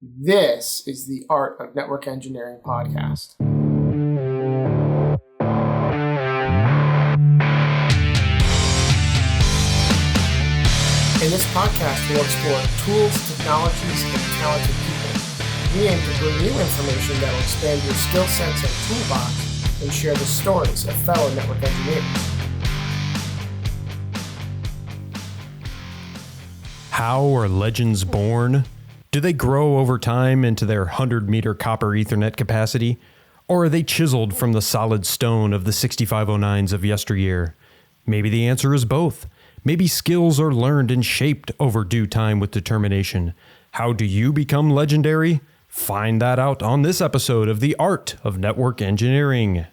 This is the Art of Network Engineering podcast. In this podcast, we'll explore tools, technologies, and talented people. We aim to bring you information that will expand your skill sets and toolbox and share the stories of fellow network engineers. How are legends born? Do they grow over time into their 100-meter copper Ethernet capacity? Or are they chiseled from the solid stone of the 6509s of yesteryear? Maybe the answer is both. Maybe skills are learned and shaped over due time with determination. How do you become legendary? Find that out on this episode of The Art of Network Engineering.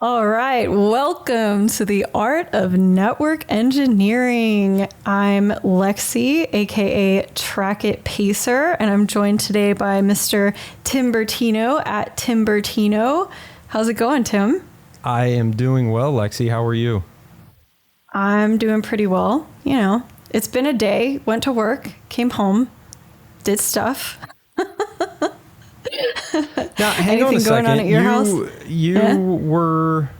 All right, welcome to the Art of Network Engineering. I'm Lexi, aka Track It Pacer, and I'm joined today by Mr. Tim Bertino at Tim Bertino. How's it going, Tim? I am doing well, Lexi. How are you? I'm doing pretty well. You know, it's been a day, went to work, came home, did stuff. Now, hang on a second. Going on at your house? You were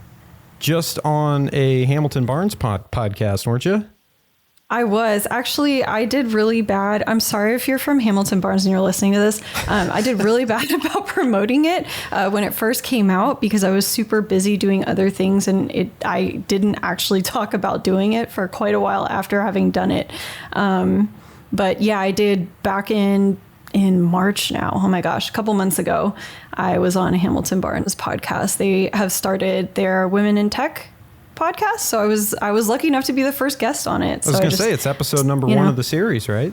just on a Hamilton Barnes podcast, weren't you? I was. Actually, I did really bad. I'm sorry if you're from Hamilton Barnes and you're listening to this. I did really bad about promoting it when it first came out because I was super busy doing other things, and I didn't actually talk about doing it for quite a while after having done it. But yeah, I did back in March now. Oh my gosh, a couple months ago, I was on Hamilton Barnes podcast. They have started their Women in Tech podcast. So I was lucky enough to be the first guest on it. I was going to say, it's episode number 1 of the series, right?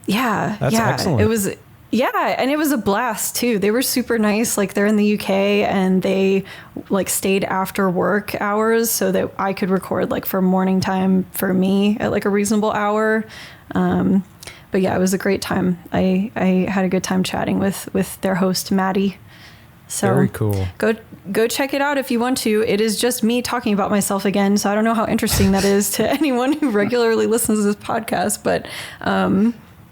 Yeah. That's excellent. It was, and it was a blast too. They were super nice. Like, they're in the UK and they like stayed after work hours so that I could record like for morning time for me at like a reasonable hour. But yeah, it was a great time. I had a good time chatting with their host, Maddie. So very cool. Go check it out if you want to. It is just me talking about myself again. So I don't know how interesting that is to anyone who regularly listens to this podcast. But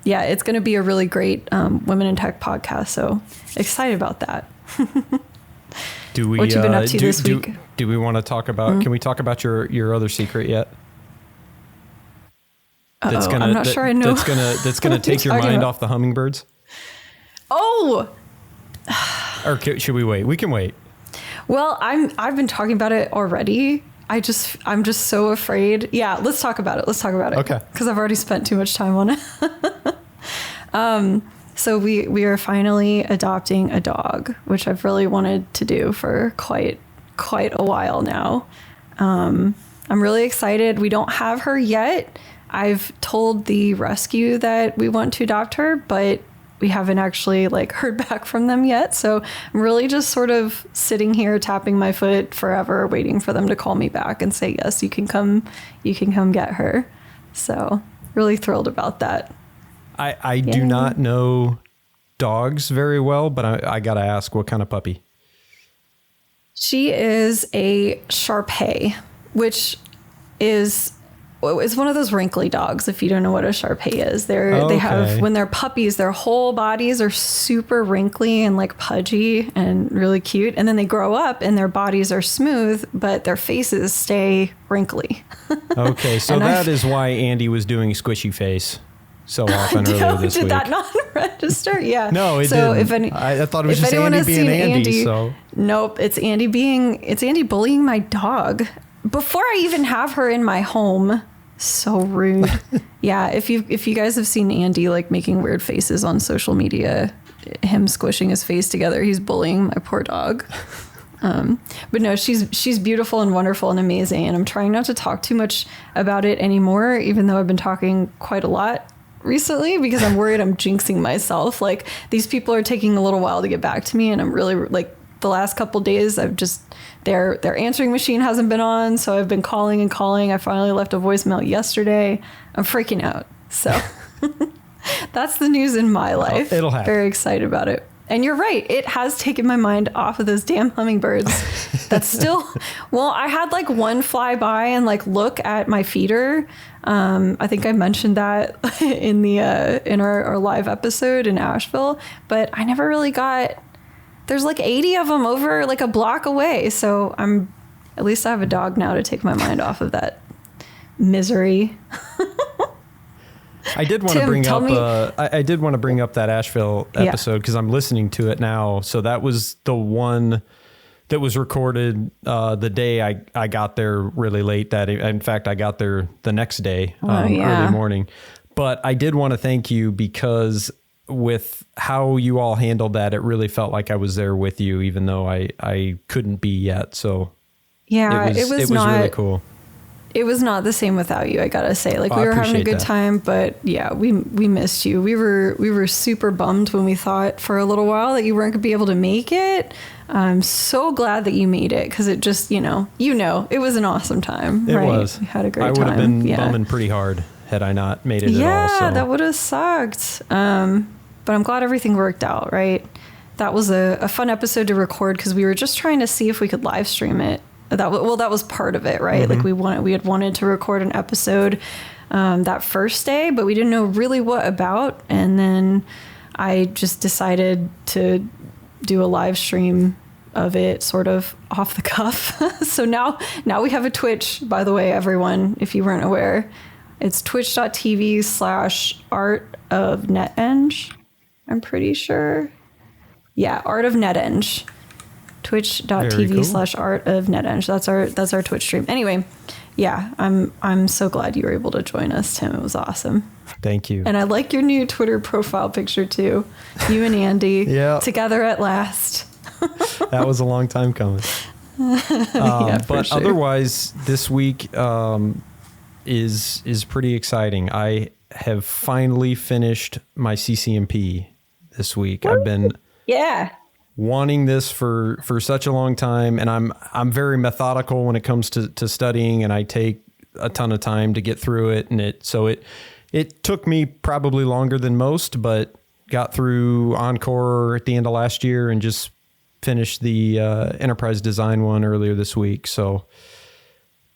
yeah, it's going to be a really great Women in Tech podcast. So excited about that. What you been up to this week? Do we want to talk about, Can we talk about your other secret yet? I'm not sure I know. That's gonna take your mind off the hummingbirds. Oh. Or should we wait? We can wait. Well, I've been talking about it already. I'm just so afraid. Yeah, let's talk about it. Okay. Because I've already spent too much time on it. So we are finally adopting a dog, which I've really wanted to do for quite a while now. I'm really excited. We don't have her yet. I've told the rescue that we want to adopt her, but we haven't actually like heard back from them yet. So I'm really just sort of sitting here tapping my foot forever, waiting for them to call me back and say, yes, you can come get her. So really thrilled about that. I do not know dogs very well, but I got to ask, what kind of puppy? She is a Shar-Pei, which is one of those wrinkly dogs. If you don't know what a Shar-Pei is, they have, when they're puppies, their whole bodies are super wrinkly and like pudgy and really cute. And then they grow up and their bodies are smooth, but their faces stay wrinkly. Okay. So that is why Andy was doing squishy face so often earlier this week. Did that not register? Yeah. No, it didn't. I thought it was just Andy being Andy. So nope. It's Andy bullying my dog before I even have her in my home. So rude. Yeah, if you guys have seen Andy like making weird faces on social media, him squishing his face together, he's bullying my poor dog. But no, she's beautiful and wonderful and amazing, and I'm trying not to talk too much about it anymore, even though I've been talking quite a lot recently because I'm worried I'm jinxing myself. Like, these people are taking a little while to get back to me, and I'm really like, the last couple days I've just their answering machine hasn't been on, so I've been calling and calling. I finally left a voicemail yesterday. I'm freaking out. So that's the news in my life. It'll happen. Very excited about it. And you're right. It has taken my mind off of those damn hummingbirds. That's still, well, I had like one fly by and like look at my feeder I think I mentioned that in the in our live episode in Asheville, but I never really got. There's like 80 of them over like a block away, so at least I have a dog now to take my mind off of that misery. I did want to bring up. I did want to bring up that Asheville episode because I'm listening to it now. So that was the one that was recorded the day I got there really late. That in fact I got there the next day, early morning. But I did want to thank you because with how you all handled that, it really felt like I was there with you, even though I couldn't be yet. So it was really cool. It was not the same without you, I gotta say. Like, we were having a good time, but yeah, we missed you. We were super bummed when we thought for a little while that you weren't gonna be able to make it. I'm so glad that you made it, because it just, it was an awesome time. It was. We had a great time. I would have been bumming pretty hard had I not made it at all. Yeah, that would have sucked. But I'm glad everything worked out, right? That was a fun episode to record because we were just trying to see if we could live stream it. That was part of it, right? Mm-hmm. Like we had wanted to record an episode that first day, but we didn't know really what about. And then I just decided to do a live stream of it sort of off the cuff. So now we have a Twitch, by the way, everyone, if you weren't aware. It's twitch.tv/Art of NetEng. I'm pretty sure. Yeah, Art of NetEng. Twitch.tv/Art of NetEng. That's our Twitch stream. Anyway, yeah, I'm so glad you were able to join us, Tim. It was awesome. Thank you. And I like your new Twitter profile picture too. You and Andy together at last. That was a long time coming. But sure. Otherwise, this week is pretty exciting. I have finally finished my CCNP this week. I've been wanting this for such a long time, and I'm very methodical when it comes to studying, and I take a ton of time to get through it. And it took me probably longer than most, but got through Encore at the end of last year and just finished the enterprise design one earlier this week. So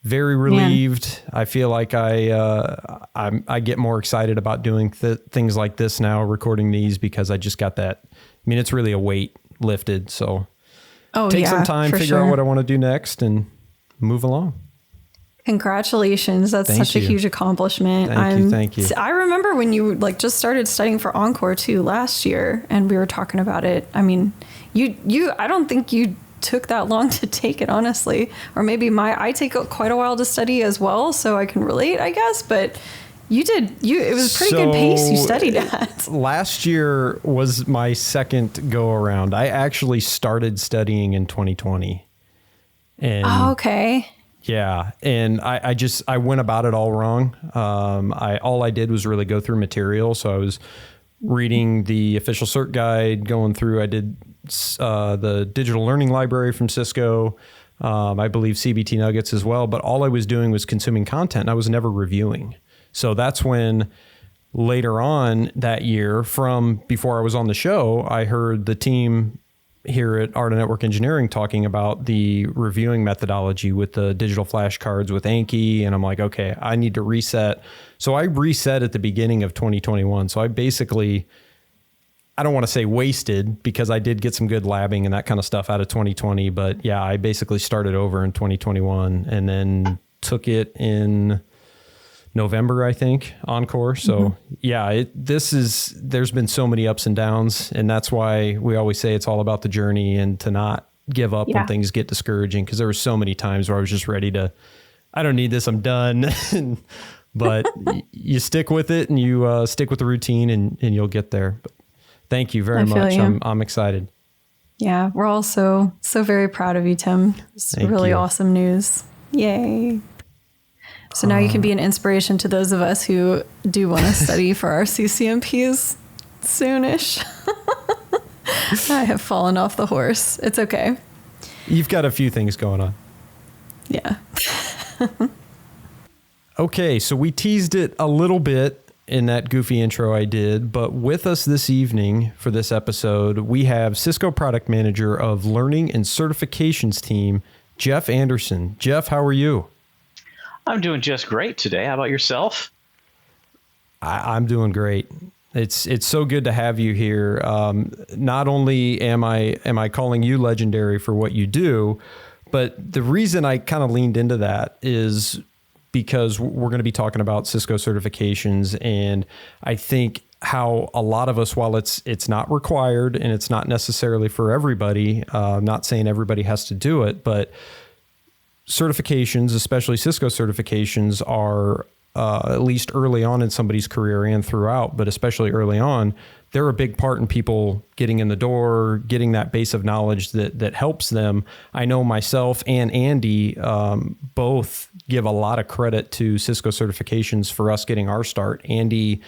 very relieved. I feel like I get more excited about doing things like this now, recording these, because I just got that. I mean, it's really a weight lifted. So take some time, figure out what I want to do next, and move along. Congratulations. That's such a huge accomplishment. Thank you. I remember when you just started studying for Encore too last year, and we were talking about it. I mean, I don't think you took that long to take it, honestly. Or maybe I take quite a while to study as well, so I can relate, I guess, but it was a pretty good pace you studied at. Last year was my second go around. I actually started studying in 2020. And okay. Yeah. And I went about it all wrong. All I did was really go through material. So I was reading the official cert guide, going through, I did the digital learning library from Cisco. I believe CBT Nuggets as well. But all I was doing was consuming content. I was never reviewing. So that's when later on that year, from before I was on the show, I heard the team here at Art of Network Engineering talking about the reviewing methodology with the digital flashcards with Anki. And I'm like, okay, I need to reset. So I reset at the beginning of 2021. So I basically, I don't want to say wasted, because I did get some good labbing and that kind of stuff out of 2020. But yeah, I basically started over in 2021 and then took it in November, I think, Encore. So yeah, there's been so many ups and downs, and that's why we always say it's all about the journey and to not give up when things get discouraging. Because there were so many times where I was just ready to, I don't need this, I'm done. But you stick with it, and you stick with the routine, and you'll get there. But thank you very much. I'm excited. Yeah, we're all so very proud of you, Tim. It's really awesome news. Yay. So now you can be an inspiration to those of us who do want to study for our CCNPs soonish. I have fallen off the horse. It's okay. You've got a few things going on. Yeah. Okay, so we teased it a little bit in that goofy intro I did, but with us this evening for this episode, we have Cisco Product Manager of Learning and Certifications Team, Geoff Anderson. Geoff, how are you? I'm doing just great today. How about yourself? I'm doing great. It's so good to have you here. Not only am I calling you legendary for what you do, but the reason I kind of leaned into that is because we're going to be talking about Cisco certifications, and I think how a lot of us, while it's not required and it's not necessarily for everybody, I'm not saying everybody has to do it, but certifications, especially Cisco certifications, are at least early on in somebody's career and throughout, but especially early on, they're a big part in people getting in the door, getting that base of knowledge that helps them. I know myself and Andy both give a lot of credit to Cisco certifications for us getting our start. Andy,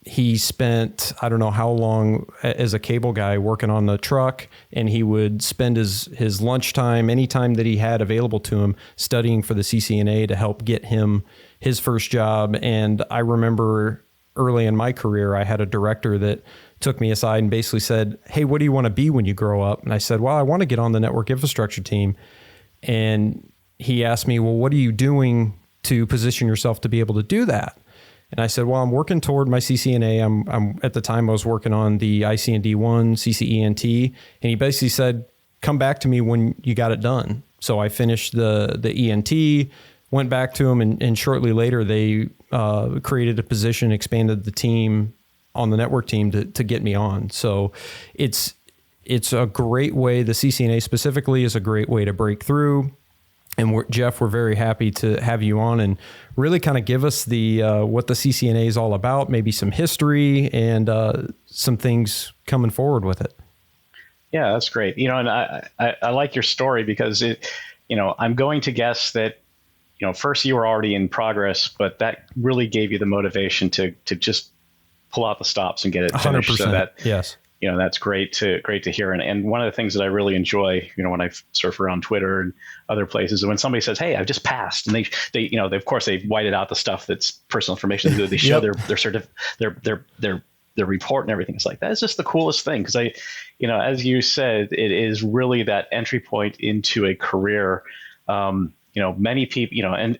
he spent, I don't know how long as a cable guy working on the truck, and he would spend his lunchtime, anytime that he had available to him, studying for the CCNA to help get him his first job. And I remember early in my career, I had a director that took me aside and basically said, "Hey, what do you want to be when you grow up?" And I said, "Well, I want to get on the network infrastructure team." And he asked me, "Well, what are you doing to position yourself to be able to do that?" And I said, "Well, I'm working toward my CCNA. I'm at the time I was working on the ICND1, CCENT." And he basically said, "Come back to me when you got it done." So I finished the ENT, went back to him, and shortly later they created a position, expanded the team on the network team to get me on. So it's a great way. The CCNA specifically is a great way to break through. And Geoff, we're very happy to have you on and really kind of give us the what the CCNA is all about, maybe some history and some things coming forward with it. Yeah, that's great. And I like your story because I'm going to guess that, first you were already in progress, but that really gave you the motivation to just pull out the stops and get it finished. 100%. So that, yes. That's great to hear. And one of the things that I really enjoy, when I surf around Twitter and other places, is when somebody says, "Hey, I've just passed," and they of course they've whited out the stuff that's personal information. They show their report and everything. It's like, that's just the coolest thing. Cause as you said, it is really that entry point into a career. Many people, and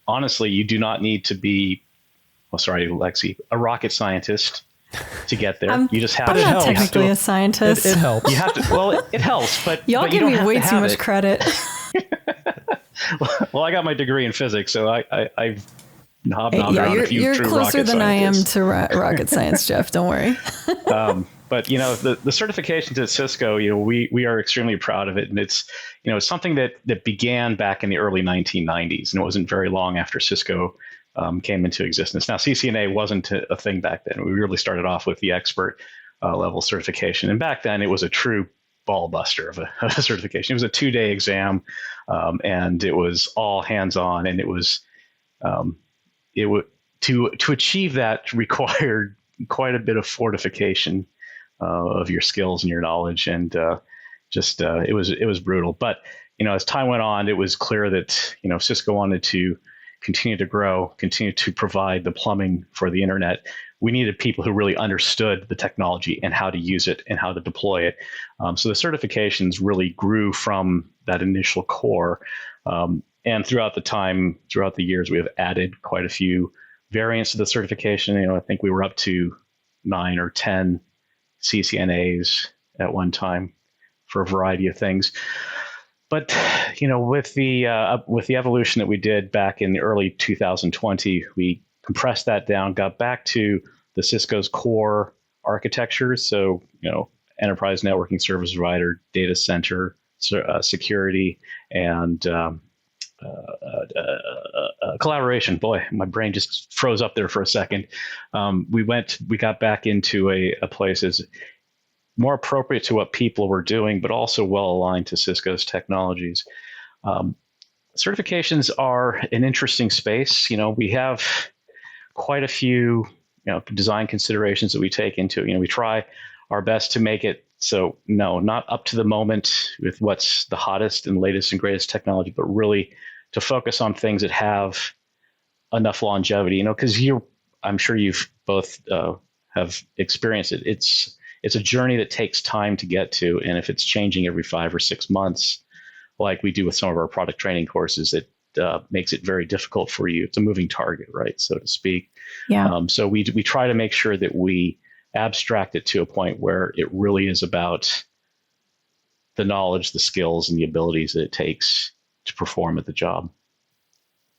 honestly, you do not need to be, Lexi, a rocket scientist to get there. You just have I'm to. not technically a scientist. It helps. You have to. Well, it helps, but Y'all but give me way too much it. credit. Well, I got my degree in physics, so I've hobnobbed around a few you're true closer rocket than scientists. I am to rocket science, Geoff. Don't worry. But the certifications at Cisco, we are extremely proud of it, and it's something that began back in the early 1990s, and it wasn't very long after Cisco came into existence. Now, CCNA wasn't a thing back then. We really started off with the expert level certification, and back then it was a true ball buster of a certification. It was a 2-day exam, and it was all hands on, and it was to achieve that required quite a bit of fortification of your skills and your knowledge, and it was brutal. But as time went on, it was clear that Cisco wanted to continue to grow, continue to provide the plumbing for the internet. We needed people who really understood the technology and how to use it and how to deploy it. So the certifications really grew from that initial core. And throughout the years, we have added quite a few variants to the certification. I think we were up to 9 or 10 CCNAs at one time for a variety of things. But with the evolution that we did back in the early 2020, we compressed that down, got back to the Cisco's core architecture. So enterprise networking service provider, data center, security, and collaboration. Boy, my brain just froze up there for a second. We got back into a place as more appropriate to what people were doing, but also well aligned to Cisco's technologies. Certifications are an interesting space. We have quite a few design considerations that we take into it. We try our best to make it so, no, not up to the moment with what's the hottest and latest and greatest technology, but really to focus on things that have enough longevity, because I'm sure you've both have experienced it. It's a journey that takes time to get to. And if it's changing every 5 or 6 months, like we do with some of our product training courses, makes it very difficult for you. It's a moving target, right, so to speak. Yeah. So we try to make sure that we abstract it to a point where it really is about the knowledge, the skills, and the abilities that it takes to perform at the job.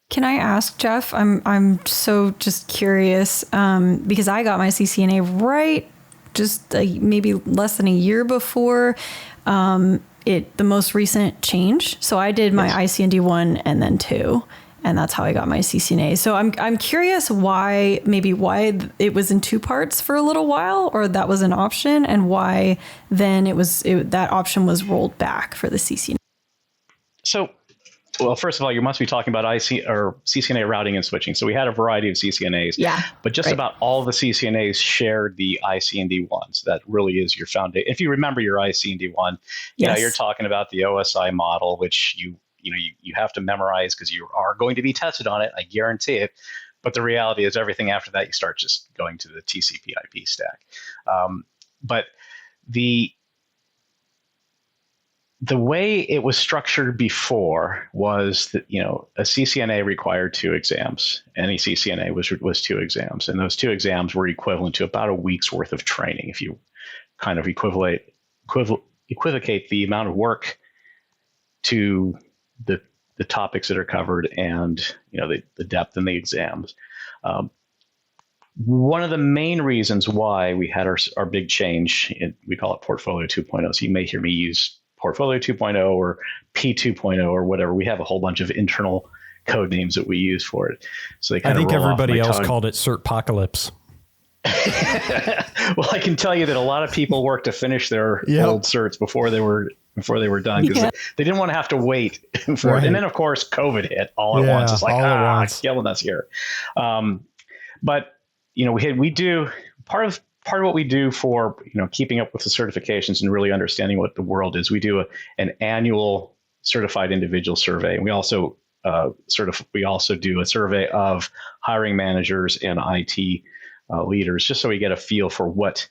Can I ask, Geoff? I'm so just curious because I got my CCNA right just maybe less than a year before the most recent change. So I did my ICND 1 and then 2, and that's how I got my CCNA. So I'm curious why it was in 2 parts for a little while, or that was an option, and why then that option was rolled back for the CCNA. So, well, first of all, you must be talking about CCNA routing and switching. So we had a variety of CCNAs, but just about all the CCNAs shared the ICND 1. So that really is your foundation. If you remember your ICND 1, you're talking about the OSI model, which you have to memorize because you are going to be tested on it. I guarantee it. But the reality is everything after that, you start just going to the TCP/IP stack. But the way it was structured before was that, a CCNA required 2 exams. Any CCNA was 2 exams. And those 2 exams were equivalent to about a week's worth of training. If you kind of equivocate the amount of work to the topics that are covered and, the depth in the exams. One of the main reasons why we had our big change, we call it Portfolio 2.0. So you may hear me use Portfolio 2.0 or P2.0 or whatever. We have a whole bunch of internal code names that we use for it. So they kind of everybody else called it Certpocalypse. Well, I can tell you that a lot of people worked to finish their old certs before they were done because they didn't want to have to wait for it. And then, of course, COVID hit all at once. It's like, it's killing us here. But we do part of what we do for keeping up with the certifications and really understanding what the world is. We do an annual certified individual survey, and we also do a survey of hiring managers and IT leaders, just so we get a feel for what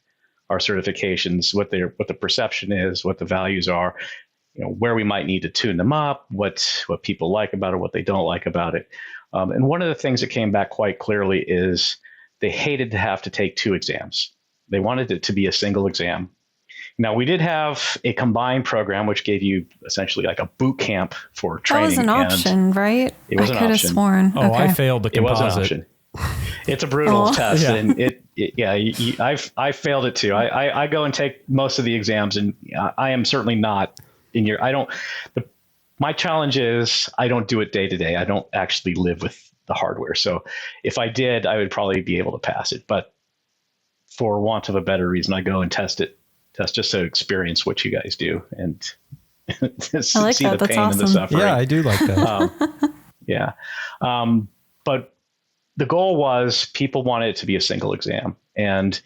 our certifications, what the perception is, what the values are, where we might need to tune them up, what people like about it, what they don't like about it. And one of the things that came back quite clearly is they hated to have to take 2 exams. They wanted it to be a single exam. Now, we did have a combined program, which gave you essentially like a boot camp for training. That was an option, right? It was an option. I could have sworn. Oh, okay. I failed the composite. It was an option. It's a brutal test, and I failed it too. I go and take most of the exams, and I am certainly not in your. My challenge is I don't do it day to day. I don't actually live with the hardware. So if I did, I would probably be able to pass it. But for want of a better reason, I go and test just to experience what you guys do and see the pain and the suffering. Yeah, I do like that. But the goal was people wanted it to be a single exam. And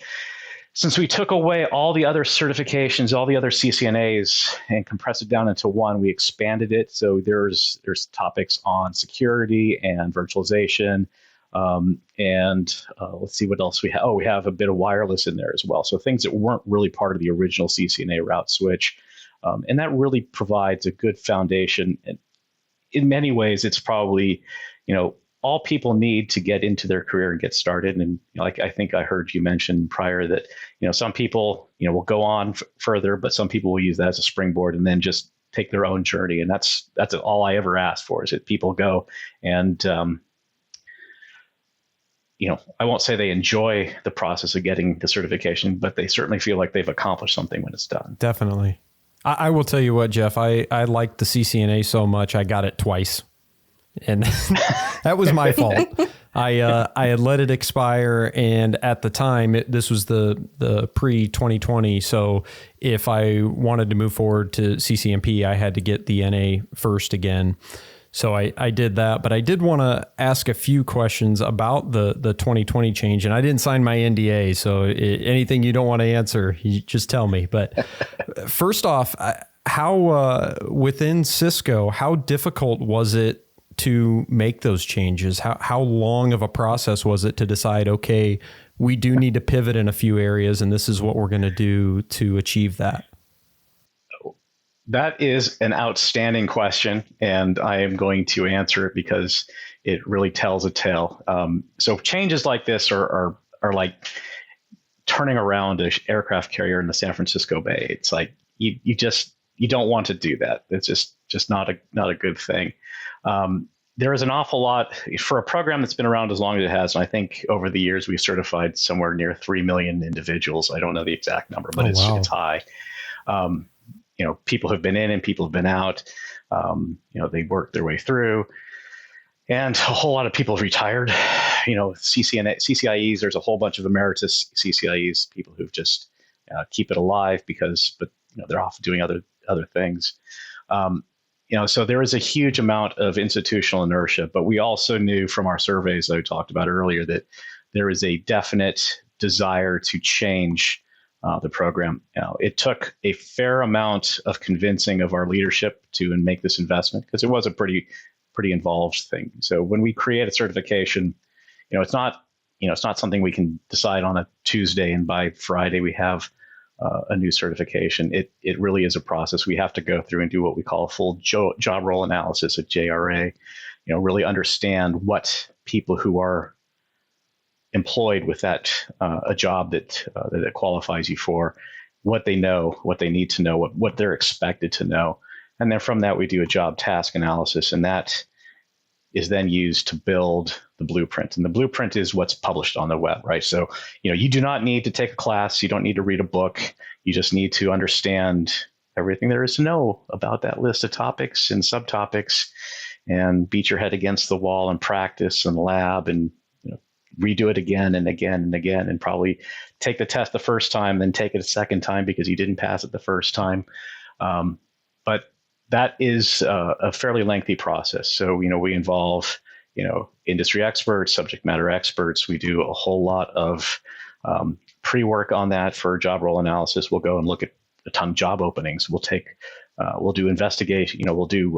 since we took away all the other certifications, all the other CCNAs, and compressed it down into one, we expanded it. So there's topics on security and virtualization. Let's see what else we have. Oh, we have a bit of wireless in there as well. So things that weren't really part of the original CCNA route switch. And that really provides a good foundation. And in many ways, it's probably, all people need to get into their career and get started. And like I think I heard you mention prior that, some people, will go on further, but some people will use that as a springboard and then just take their own journey. And that's all I ever ask for is that people go and, I won't say they enjoy the process of getting the certification, but they certainly feel like they've accomplished something when it's done. Definitely. I will tell you what, Geoff, I liked the CCNA so much, I got it twice. And that was my fault. I had let it expire, and at the time, this was the pre-2020. So if I wanted to move forward to CCNP, I had to get the NA first again. So I did that, but I did want to ask a few questions about the 2020 change, and I didn't sign my NDA. So anything you don't want to answer, you just tell me. But first off, how within Cisco, how difficult was it to make those changes? How long of a process was it to decide, okay, we do need to pivot in a few areas and this is what we're going to do to achieve that? That is an outstanding question, and I am going to answer it because it really tells a tale. So changes like this are like turning around an aircraft carrier in the San Francisco Bay. It's like you don't want to do that. It's just not a good thing. There is an awful lot for a program that's been around as long as it has. And I think over the years we've certified somewhere near 3 million individuals. I don't know the exact number, but it's high. People have been in and people have been out. They worked their way through, and a whole lot of people have retired. CCIEs, there's a whole bunch of emeritus CCIEs, people who've just keep it alive but they're off doing other things. So there is a huge amount of institutional inertia, but we also knew from our surveys that I talked about earlier that there is a definite desire to change the program. It took a fair amount of convincing of our leadership to make this investment, because it was a pretty involved thing. So when we create a certification, it's not something we can decide on a Tuesday and by Friday we have a new certification. It really is a process. We have to go through and do what we call a full job role analysis, a JRA. Really understand what people who are employed with that a job that qualifies you for, what they know, what they need to know, what they're expected to know, and then from that we do a job task analysis, and that is then used to build the blueprint. And the blueprint is what's published on the web, right? So, you do not need to take a class. You don't need to read a book. You just need to understand everything there is to know about that list of topics and subtopics, and beat your head against the wall and practice and lab and redo it again and again and again, and probably take the test the first time, then take it a second time because you didn't pass it the first time. But that is a fairly lengthy process. So, we involve, industry experts, subject matter experts. We do a whole lot of pre-work on that for job role analysis. We'll go and look at a ton of job openings. We'll do investigation. We'll do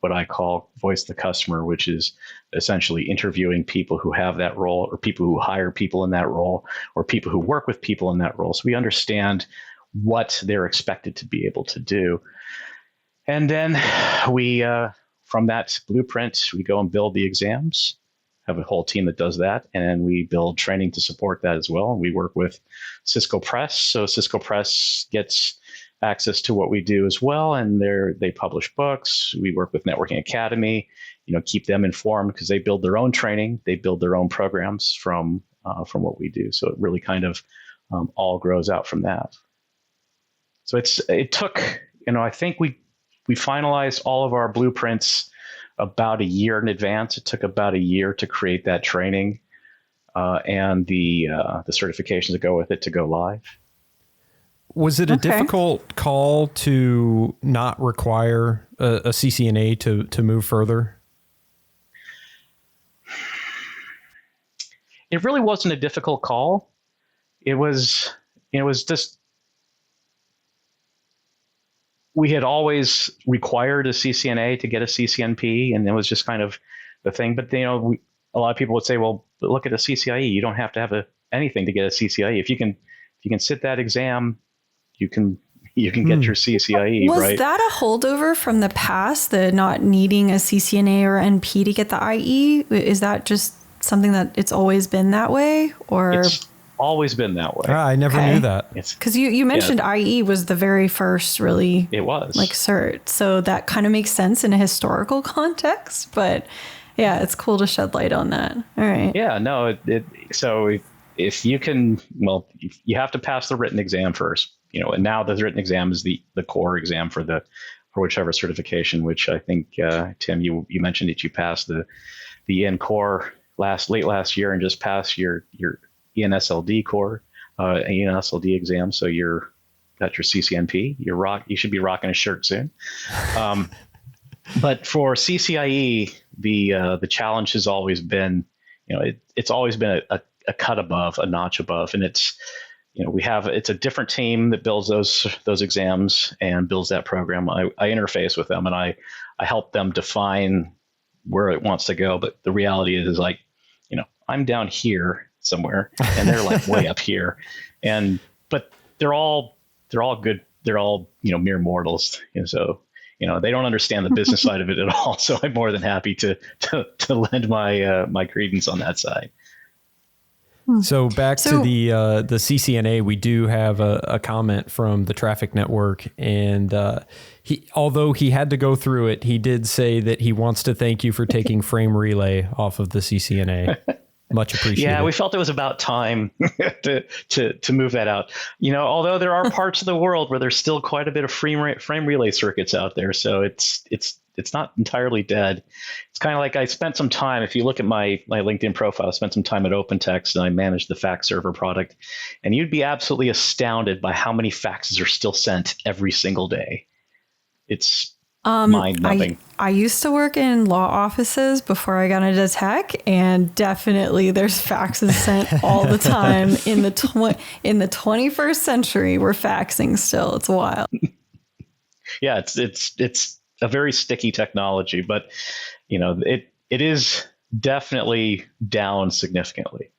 what I call voice the customer, which is essentially interviewing people who have that role, or people who hire people in that role, or people who work with people in that role. So we understand what they're expected to be able to do. And then we, from that blueprint, we go and build the exams, have a whole team that does that. And we build training to support that as well. And we work with Cisco Press. So Cisco Press gets access to what we do as well. And they publish books. We work with Networking Academy, keep them informed, because they build their own training. They build their own programs from what we do. So it really kind of all grows out from that. So it took, I think we finalized all of our blueprints about a year in advance. It took about a year to create that training and the certifications that go with it to go live. Was it a difficult call to not require a CCNA to move further? It really wasn't a difficult call. It was just, we had always required a CCNA to get a CCNP, and it was just kind of the thing. But a lot of people would say, well, look at a CCIE. You don't have to have anything to get a CCIE. If you can sit that exam, you can get your CCIE. Was that a holdover from the past, the not needing a CCNA or NP to get the IE? Is that just something that it's always been that way, or? It's always been that way. I never knew that. Because you mentioned IE was the very first really. It was. Cert. So that kind of makes sense in a historical context, but yeah, it's cool to shed light on that. All right. Yeah, no, so if you can, you have to pass the written exam first, and now the written exam is the core exam for whichever certification, which I think, Tim, you mentioned that you passed the NCORE late last year and just passed your ENSLD core, ENSLD exam. So got your CCNP. You should be rocking a shirt soon. But for CCIE, the challenge has always been, it's always been a cut above, a notch above, and it's a different team that builds those exams and builds that program. I interface with them and I help them define where it wants to go. But the reality is like, I'm down here somewhere and they're like way up here, but they're all good they're all, mere mortals. And so, they don't understand the business side of it at all. So I'm more than happy to lend my credence on that side. So back to the CCNA, we do have a comment from the Traffic Network, and although he had to go through it, he did say that he wants to thank you for taking frame relay off of the CCNA. Much appreciated. Yeah, we felt it was about time to move that out. Although there are parts of the world where there's still quite a bit of frame relay circuits out there, so it's not entirely dead. It's kind of like I spent some time, if you look at my LinkedIn profile, I spent some time at OpenText and I managed the fax server product. And you'd be absolutely astounded by how many faxes are still sent every single day. It's mind-numbing. I used to work in law offices before I got into tech, and definitely there's faxes sent all the time. In the 21st century, we're faxing still. It's wild. Yeah, it's a very sticky technology, but it is definitely down significantly.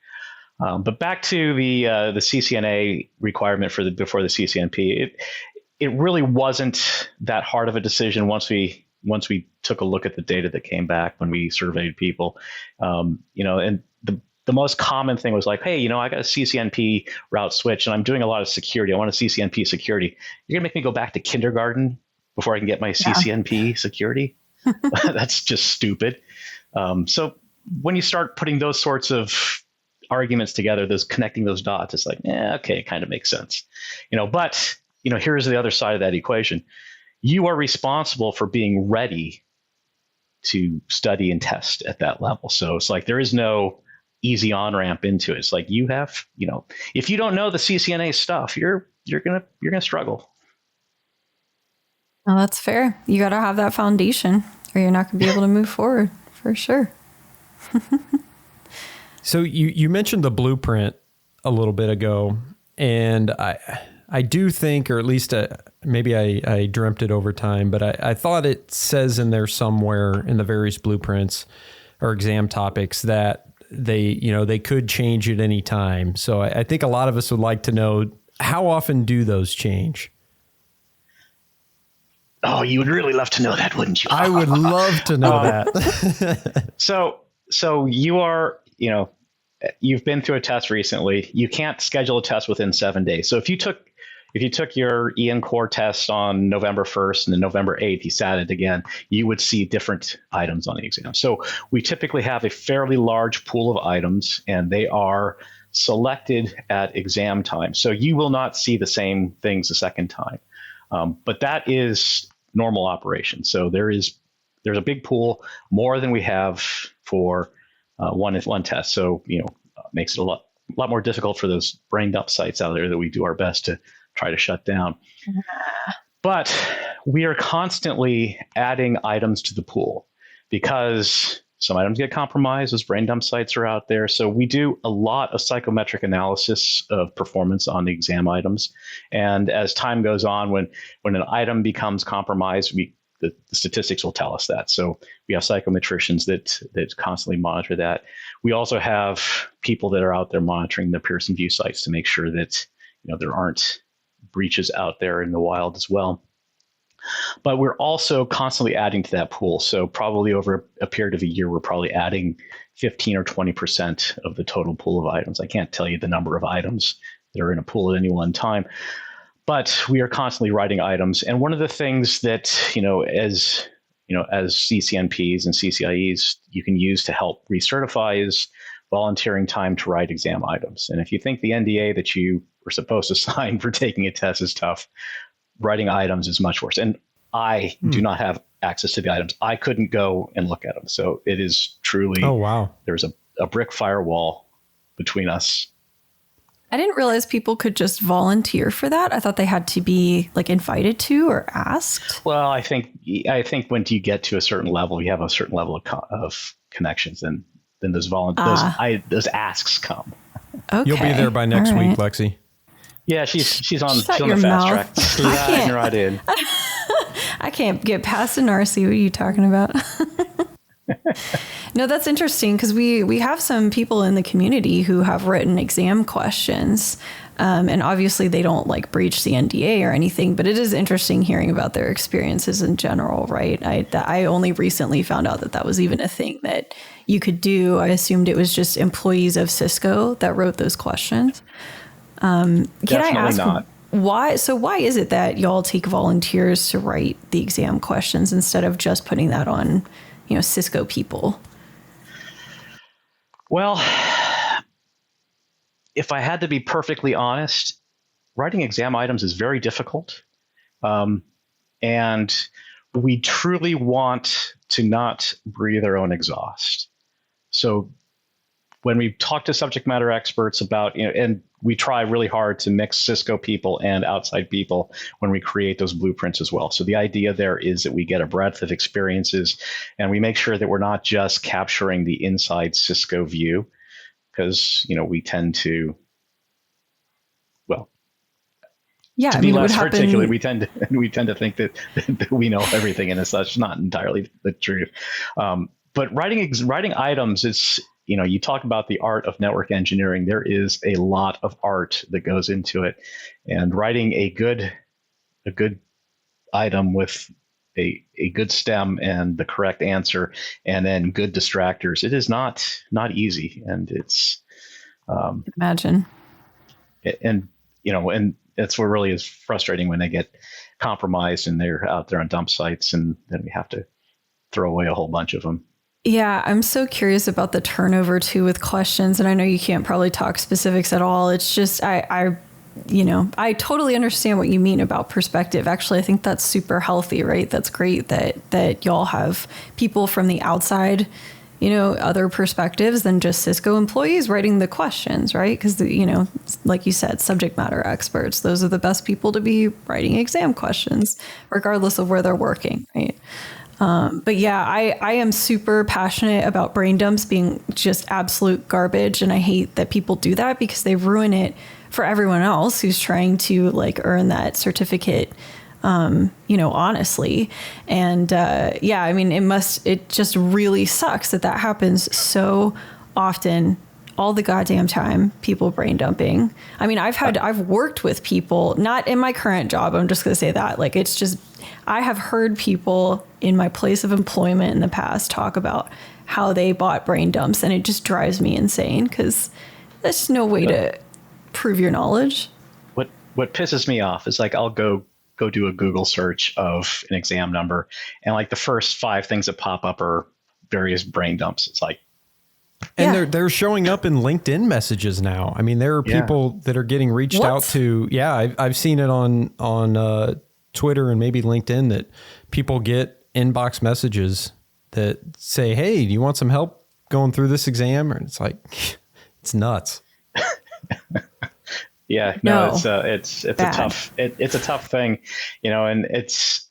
But back to the CCNA requirement before the CCNP, it really wasn't that hard of a decision once we took a look at the data that came back when we surveyed people. And the most common thing was like, hey, I got a CCNP route switch and I'm doing a lot of security. I want a CCNP security. You're gonna make me go back to kindergarten before I can get my CCNP security? That's just stupid. So when you start putting those sorts of arguments together, connecting those dots, it's like, okay, it kind of makes sense. But here's the other side of that equation. You are responsible for being ready to study and test at that level. So it's like there is no easy on-ramp into it. It's like you have, if you don't know the CCNA stuff, you're gonna struggle. Oh, that's fair. You got to have that foundation or you're not going to be able to move forward for sure. So you mentioned the blueprint a little bit ago, and I do think, or at least maybe I dreamt it over time, but I thought it says in there somewhere in the various blueprints or exam topics that they could change at any time. So I think a lot of us would like to know, how often do those change? Oh, you would really love to know that, wouldn't you? I would love to know that. So you are, you've been through a test recently. You can't schedule a test within 7 days. So if you took your Ian core test on November 1st and then November 8th, you sat it again, you would see different items on the exam. So we typically have a fairly large pool of items, and they are selected at exam time. So you will not see the same things a second time. But that is normal operation. So there's a big pool, more than we have for one test. So makes it a lot more difficult for those brain dump sites out there that we do our best to try to shut down. But we are constantly adding items to the pool because some items get compromised as brain dump sites are out there. So we do a lot of psychometric analysis of performance on the exam items. And as time goes on, when an item becomes compromised, the statistics will tell us that. So we have psychometricians that constantly monitor that. We also have people that are out there monitoring the Pearson VUE sites to make sure that there aren't breaches out there in the wild as well. But we're also constantly adding to that pool. So probably over a period of a year, we're probably adding 15 or 20% of the total pool of items. I can't tell you the number of items that are in a pool at any one time, but we are constantly writing items. And one of the things that, as CCNPs and CCIEs, you can use to help recertify is volunteering time to write exam items. And if you think the NDA that you were supposed to sign for taking a test is tough, writing items is much worse. And I do not have access to the items. I couldn't go and look at them. So it is truly, oh, wow. There's a brick firewall between us. I didn't realize people could just volunteer for that. I thought they had to be invited to or asked. Well, I think when you get to a certain level, you have a certain level of connections, and then those asks come. Okay. You'll be there by next week, Lexi. Yeah, she's on the fast track. She's right in. I can't get past an RC. What are you talking about? No, that's interesting because we have some people in the community who have written exam questions. And obviously they don't like breach the NDA or anything, but it is interesting hearing about their experiences in general, right? I only recently found out that was even a thing that you could do. I assumed it was just employees of Cisco that wrote those questions. Can Definitely I ask not. why? So why is it that y'all take volunteers to write the exam questions instead of just putting that on, Cisco people? Well, if I had to be perfectly honest, writing exam items is very difficult. And we truly want to not breathe our own exhaust. So when we talk to subject matter experts about, and we try really hard to mix Cisco people and outside people when we create those blueprints as well. So the idea there is that we get a breadth of experiences and we make sure that we're not just capturing the inside Cisco view, because, we tend to, Yeah, to be less articulate, we tend to think that we know everything, and it's such not entirely the truth. But writing items is, you talk about the art of network engineering. There is a lot of art that goes into it, and writing a good item with a good stem and the correct answer, and then good distractors. It is not easy, and it's imagine. And that's what really is frustrating when they get compromised and they're out there on dump sites, and then we have to throw away a whole bunch of them. Yeah, I'm so curious about the turnover too with questions, and I know you can't probably talk specifics at all. It's just I totally understand what you mean about perspective. Actually, I think that's super healthy, right? That's great that y'all have people from the outside, other perspectives than just Cisco employees writing the questions, right? Because, like you said, subject matter experts, those are the best people to be writing exam questions, regardless of where they're working, right? But yeah, I am super passionate about brain dumps being just absolute garbage. And I hate that people do that because they ruin it for everyone else who's trying to earn that certificate, honestly. And it just really sucks that happens so often, all the goddamn time, people brain dumping. I mean, I've worked with people, not in my current job. I'm just going to say that, it's just, I have heard people in my place of employment in the past talk about how they bought brain dumps, and it just drives me insane because there's no way to prove your knowledge. What pisses me off is I'll go do a Google search of an exam number, and the first 5 things that pop up are various brain dumps. It's and they're showing up in LinkedIn messages now. I mean, there are people that are getting reached out to. Yeah, I've seen it on Twitter and maybe LinkedIn that people get inbox messages that say, "Hey, do you want some help going through this exam?" And it's it's nuts. Yeah, no, it's a tough thing, and it's,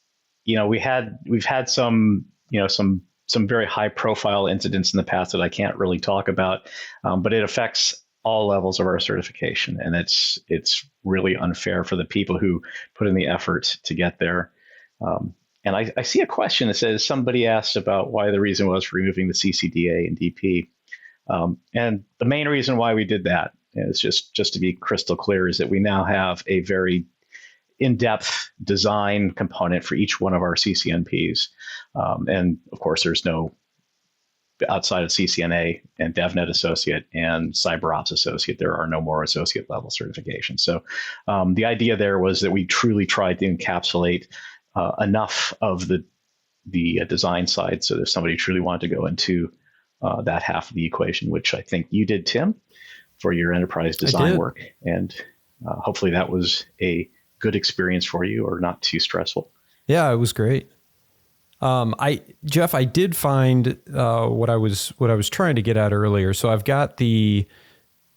we've had some very high profile incidents in the past that I can't really talk about, but it affects all levels of our certification, and it's really unfair for the people who put in the effort to get there. And I see a question that says somebody asked about why the reason was for removing the CCDA and DP, and the main reason why we did that is just to be crystal clear, is that we now have a very in-depth design component for each one of our CCNPs. And of course, there's no, outside of CCNA and DevNet Associate and CyberOps Associate, there are no more associate level certifications. So the idea there was that we truly tried to encapsulate enough of the design side, so that if somebody truly wanted to go into that half of the equation, which I think you did, Tim, for your enterprise design work. And hopefully that was a good experience for you, or not too stressful. Yeah, it was great. Geoff, I did find what I was trying to get at earlier. So I've got the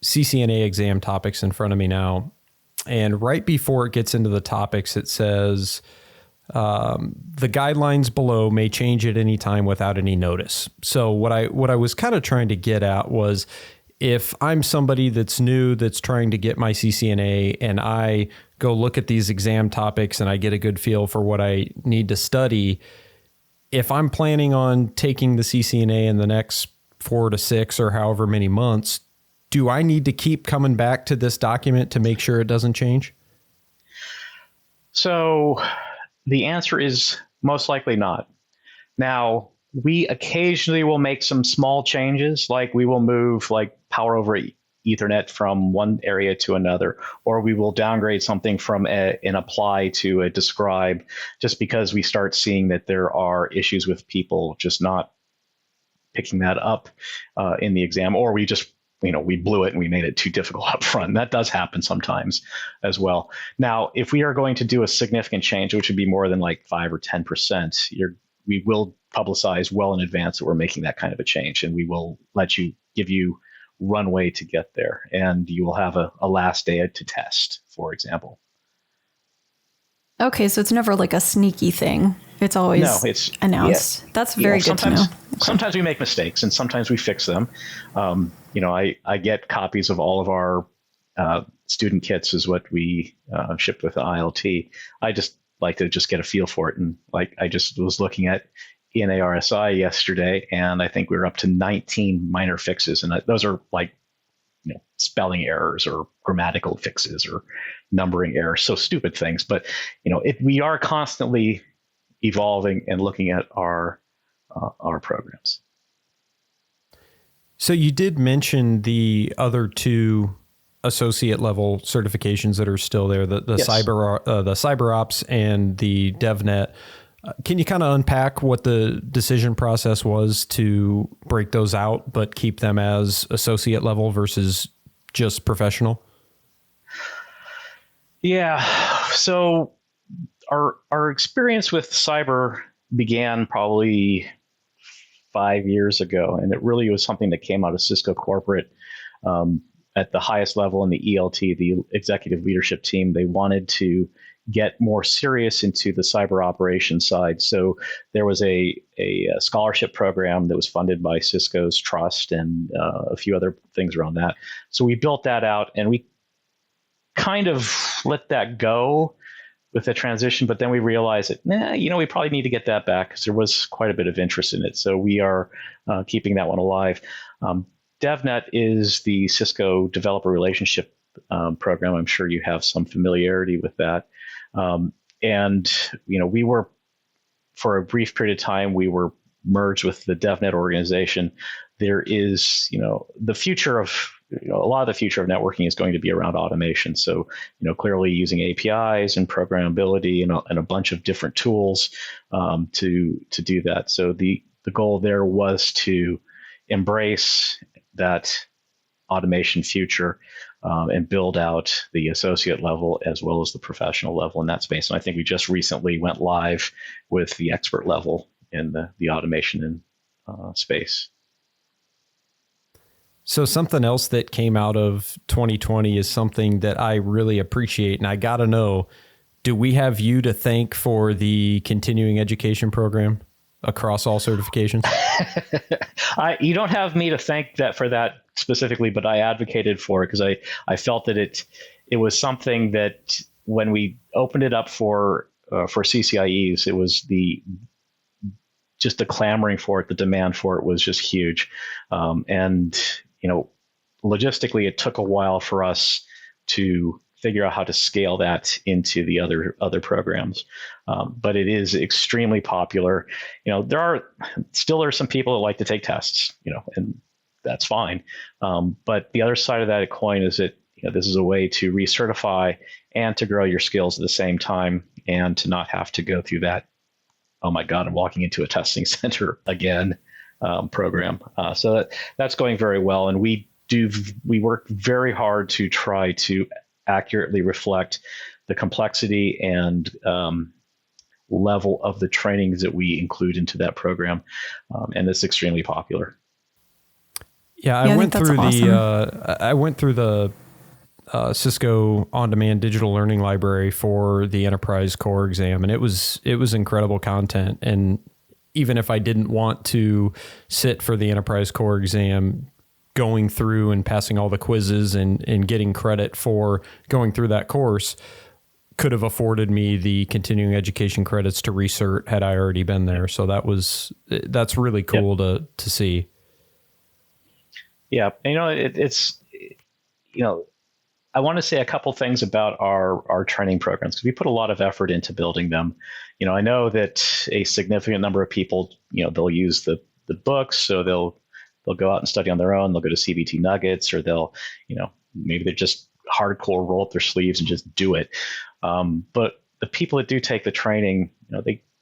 CCNA exam topics in front of me now, and right before it gets into the topics, it says the guidelines below may change at any time without any notice. So what I was kind of trying to get at was, if I'm somebody that's new, that's trying to get my CCNA, and I go look at these exam topics and I get a good feel for what I need to study, if I'm planning on taking the CCNA in the next 4 to 6 or however many months, do I need to keep coming back to this document to make sure it doesn't change? So the answer is most likely not. Now, we occasionally will make some small changes, like we will move like power over Ethernet from one area to another, or we will downgrade something from an apply to a describe, just because we start seeing that there are issues with people just not picking that up in the exam, or we just, we blew it and we made it too difficult up front. And that does happen sometimes as well. Now, if we are going to do a significant change, which would be more than like 5 or 10%, we will publicize well in advance that we're making that kind of a change, and we will give you runway to get there, and you will have a last day to test, for example. Okay, so it's never like a sneaky thing. It's always announced. Yeah. That's very good to know. Sometimes we make mistakes, and sometimes we fix them. I get copies of all of our student kits is what we shipped with the ILT. I just like to just get a feel for it. And I just was looking at ENA-RSI yesterday, and I think we were up to 19 minor fixes. And those are spelling errors or grammatical fixes or numbering errors. So stupid things. But, we are constantly evolving and looking at our programs. So you did mention the other two associate level certifications that are still there, the yes. Cyber Ops and the DevNet. Can you kind of unpack what the decision process was to break those out, but keep them as associate level versus just professional? Yeah. So our experience with cyber began probably 5 years ago, and it really was something that came out of Cisco corporate at the highest level in the ELT, the executive leadership team. They wanted to get more serious into the cyber operations side. So there was a scholarship program that was funded by Cisco's trust and a few other things around that. So we built that out, and we kind of let that go with the transition, but then we realized that, we probably need to get that back because there was quite a bit of interest in it. So we are keeping that one alive. DevNet is the Cisco developer relationship program. I'm sure you have some familiarity with that. We were, for a brief period of time, we were merged with the DevNet organization. There is, the future of, a lot of the future of networking is going to be around automation. So, clearly using APIs and programmability and a bunch of different tools to do that. So the goal there was to embrace that automation future and build out the associate level as well as the professional level in that space. And I think we just recently went live with the expert level in the automation space. So something else that came out of 2020 is something that I really appreciate. And I got to know, do we have you to thank for the continuing education program across all certifications? You don't have me to thank for that specifically, but I advocated for it because I felt that it was something that when we opened it up for CCIEs, it was just the clamoring for it, the demand for it was just huge. Logistically, it took a while for us to figure out how to scale that into the other programs. But it is extremely popular. There are some people that like to take tests, and that's fine. But the other side of that coin is that this is a way to recertify and to grow your skills at the same time, and to not have to go through that, oh my God, I'm walking into a testing center again program. So that's going very well, and we work very hard to try to accurately reflect the complexity and level of the trainings that we include into that program, and it's extremely popular. Yeah, I went through the Cisco on-demand digital learning library for the enterprise core exam, and it was incredible content. And even if I didn't want to sit for the enterprise core exam, going through and passing all the quizzes and getting credit for going through that course could have afforded me the continuing education credits to recert had I already been there. So that's really cool to see. Yeah. It's I want to say a couple things about our training programs, because we put a lot of effort into building them. I know that a significant number of people, they'll use the books, so they'll go out and study on their own. They'll go to CBT Nuggets, or they'll, maybe they're just hardcore, roll up their sleeves and just do it. But the people that do take the training,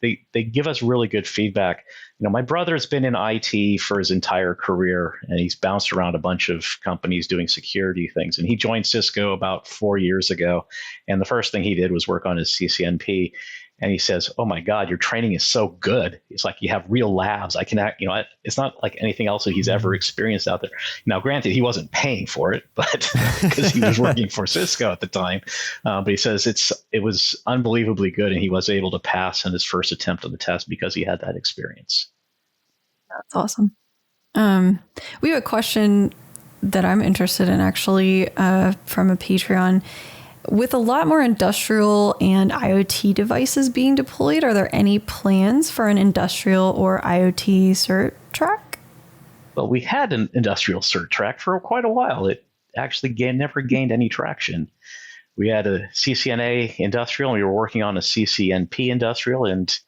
they give us really good feedback. My brother's been in IT for his entire career, and he's bounced around a bunch of companies doing security things. And he joined Cisco about 4 years ago. And the first thing he did was work on his CCNP. And he says, "Oh my God, your training is so good. It's like you have real labs. I can act, it's not like anything else that he's ever experienced out there." Now, granted, he wasn't paying for it, but because he was working for Cisco at the time. But he says it was unbelievably good, and he was able to pass on his first attempt on the test because he had that experience. That's awesome. We have a question that I'm interested in, actually, from a Patreon. With a lot more industrial and IoT devices being deployed, are there any plans for an industrial or IoT cert track? Well, we had an industrial cert track for quite a while. It actually never gained any traction. We had a CCNA industrial, and we were working on a CCNP industrial, and it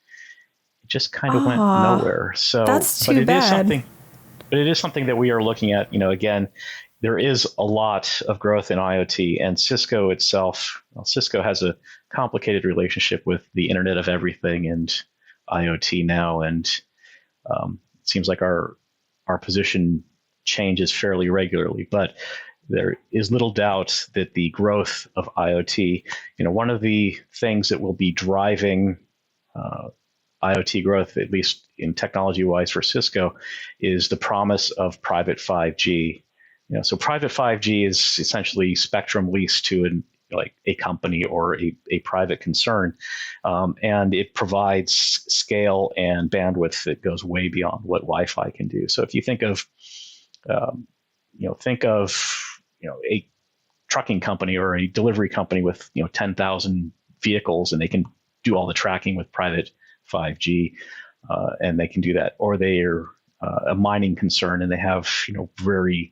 just kind of went nowhere. So that's too bad. But it is something that we are looking at. Again, there is a lot of growth in IoT, and Cisco itself, Cisco has a complicated relationship with the Internet of Everything and IoT now, and it seems like our position changes fairly regularly. But there is little doubt that the growth of IoT, one of the things that will be driving IoT growth, at least in technology-wise for Cisco, is the promise of private 5G. So private 5G is essentially spectrum leased to a company or a private concern, and it provides scale and bandwidth that goes way beyond what Wi-Fi can do. So if you think of a trucking company or a delivery company with 10,000 vehicles, and they can do all the tracking with private 5G, and they can do that, or they are a mining concern and they have very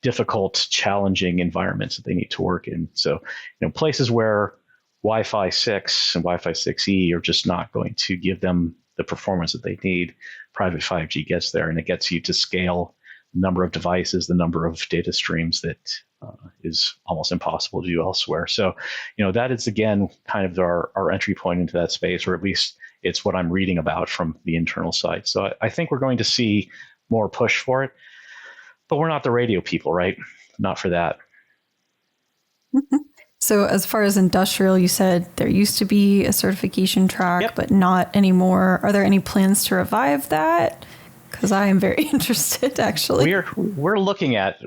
difficult, challenging environments that they need to work in. So, places where Wi-Fi 6 and Wi-Fi 6E are just not going to give them the performance that they need, private 5G gets there, and it gets you to scale the number of devices, the number of data streams that is almost impossible to do elsewhere. So, that is, again, kind of our entry point into that space, or at least it's what I'm reading about from the internal side. So I think we're going to see more push for it. But we're not the radio people, right? Not for that. So as far as industrial, you said there used to be a certification track, but not anymore. Are there any plans to revive that? Because I am very interested, actually. We're looking at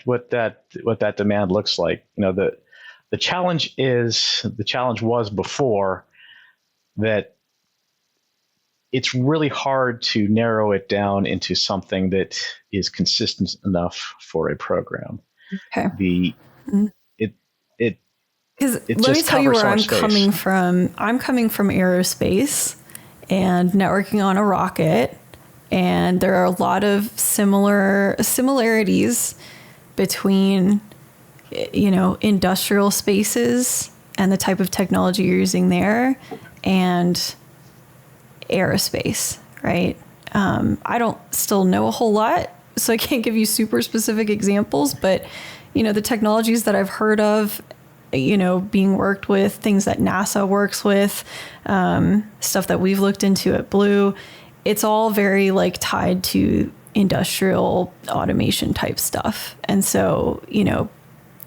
what that demand looks like. The challenge was before that. It's really hard to narrow it down into something that is consistent enough for a program. Okay. Because let me tell you where I'm coming from. I'm coming from aerospace and networking on a rocket, and there are a lot of similarities between, industrial spaces and the type of technology you're using there, and aerospace, right? I don't still know a whole lot, so I can't give you super specific examples, but the technologies that I've heard of, being worked with, things that NASA works with, stuff that we've looked into at Blue, it's all very tied to industrial automation type stuff. And so,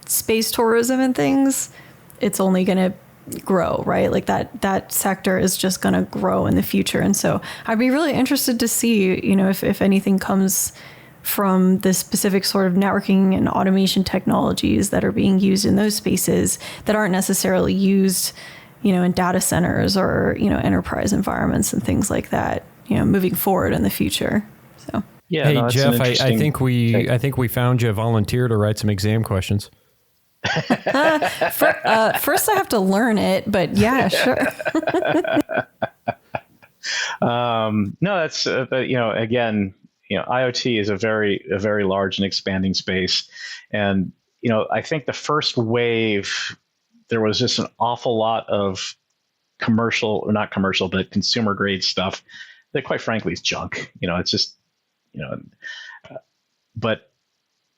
space tourism and things, it's only going to grow, right? That sector is just going to grow in the future. And so I'd be really interested to see, if anything comes from the specific sort of networking and automation technologies that are being used in those spaces that aren't necessarily used, in data centers or, enterprise environments and things like that, moving forward in the future. So, yeah. Hey, Geoff, I think we found you a volunteer to write some exam questions. First I have to learn it, but yeah, sure. No, that's, again, IoT is a very large and expanding space. And, I think the first wave, there was just an awful lot of commercial, or not commercial, but consumer grade stuff that quite frankly is junk. It's just, but,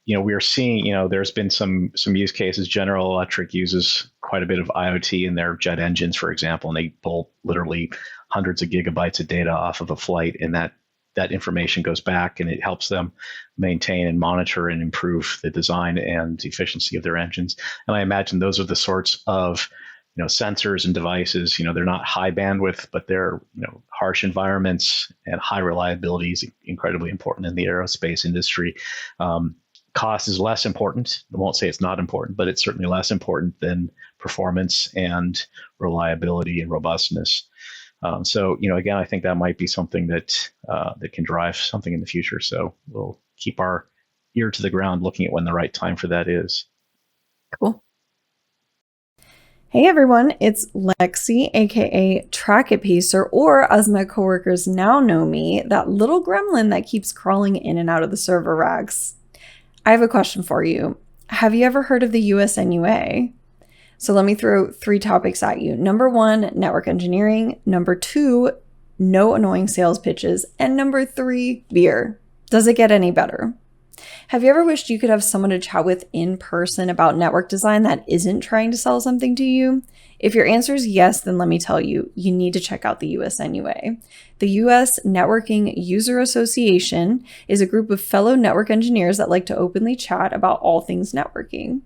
we are seeing, there's been some use cases. General Electric uses quite a bit of IoT in their jet engines, for example, and they pull literally hundreds of gigabytes of data off of a flight, and that information goes back and it helps them maintain and monitor and improve the design and efficiency of their engines. And I imagine those are the sorts of sensors and devices. They're not high bandwidth, but they're harsh environments, and high reliability is incredibly important in the aerospace industry. Cost is less important. I won't say it's not important, but it's certainly less important than performance and reliability and robustness. So, again, I think that might be something that can drive something in the future. So we'll keep our ear to the ground looking at when the right time for that is. Cool. Hey everyone, it's Lexi, aka Track It Pacer, or as my coworkers now know me, that little gremlin that keeps crawling in and out of the server racks. I have a question for you. Have you ever heard of the USNUA? So let me throw 3 topics at you. Number 1, network engineering. Number 2, no annoying sales pitches. And number 3, beer. Does it get any better? Have you ever wished you could have someone to chat with in person about network design that isn't trying to sell something to you? If your answer is yes, then let me tell you, you need to check out the USNUA. The US Networking User Association is a group of fellow network engineers that like to openly chat about all things networking.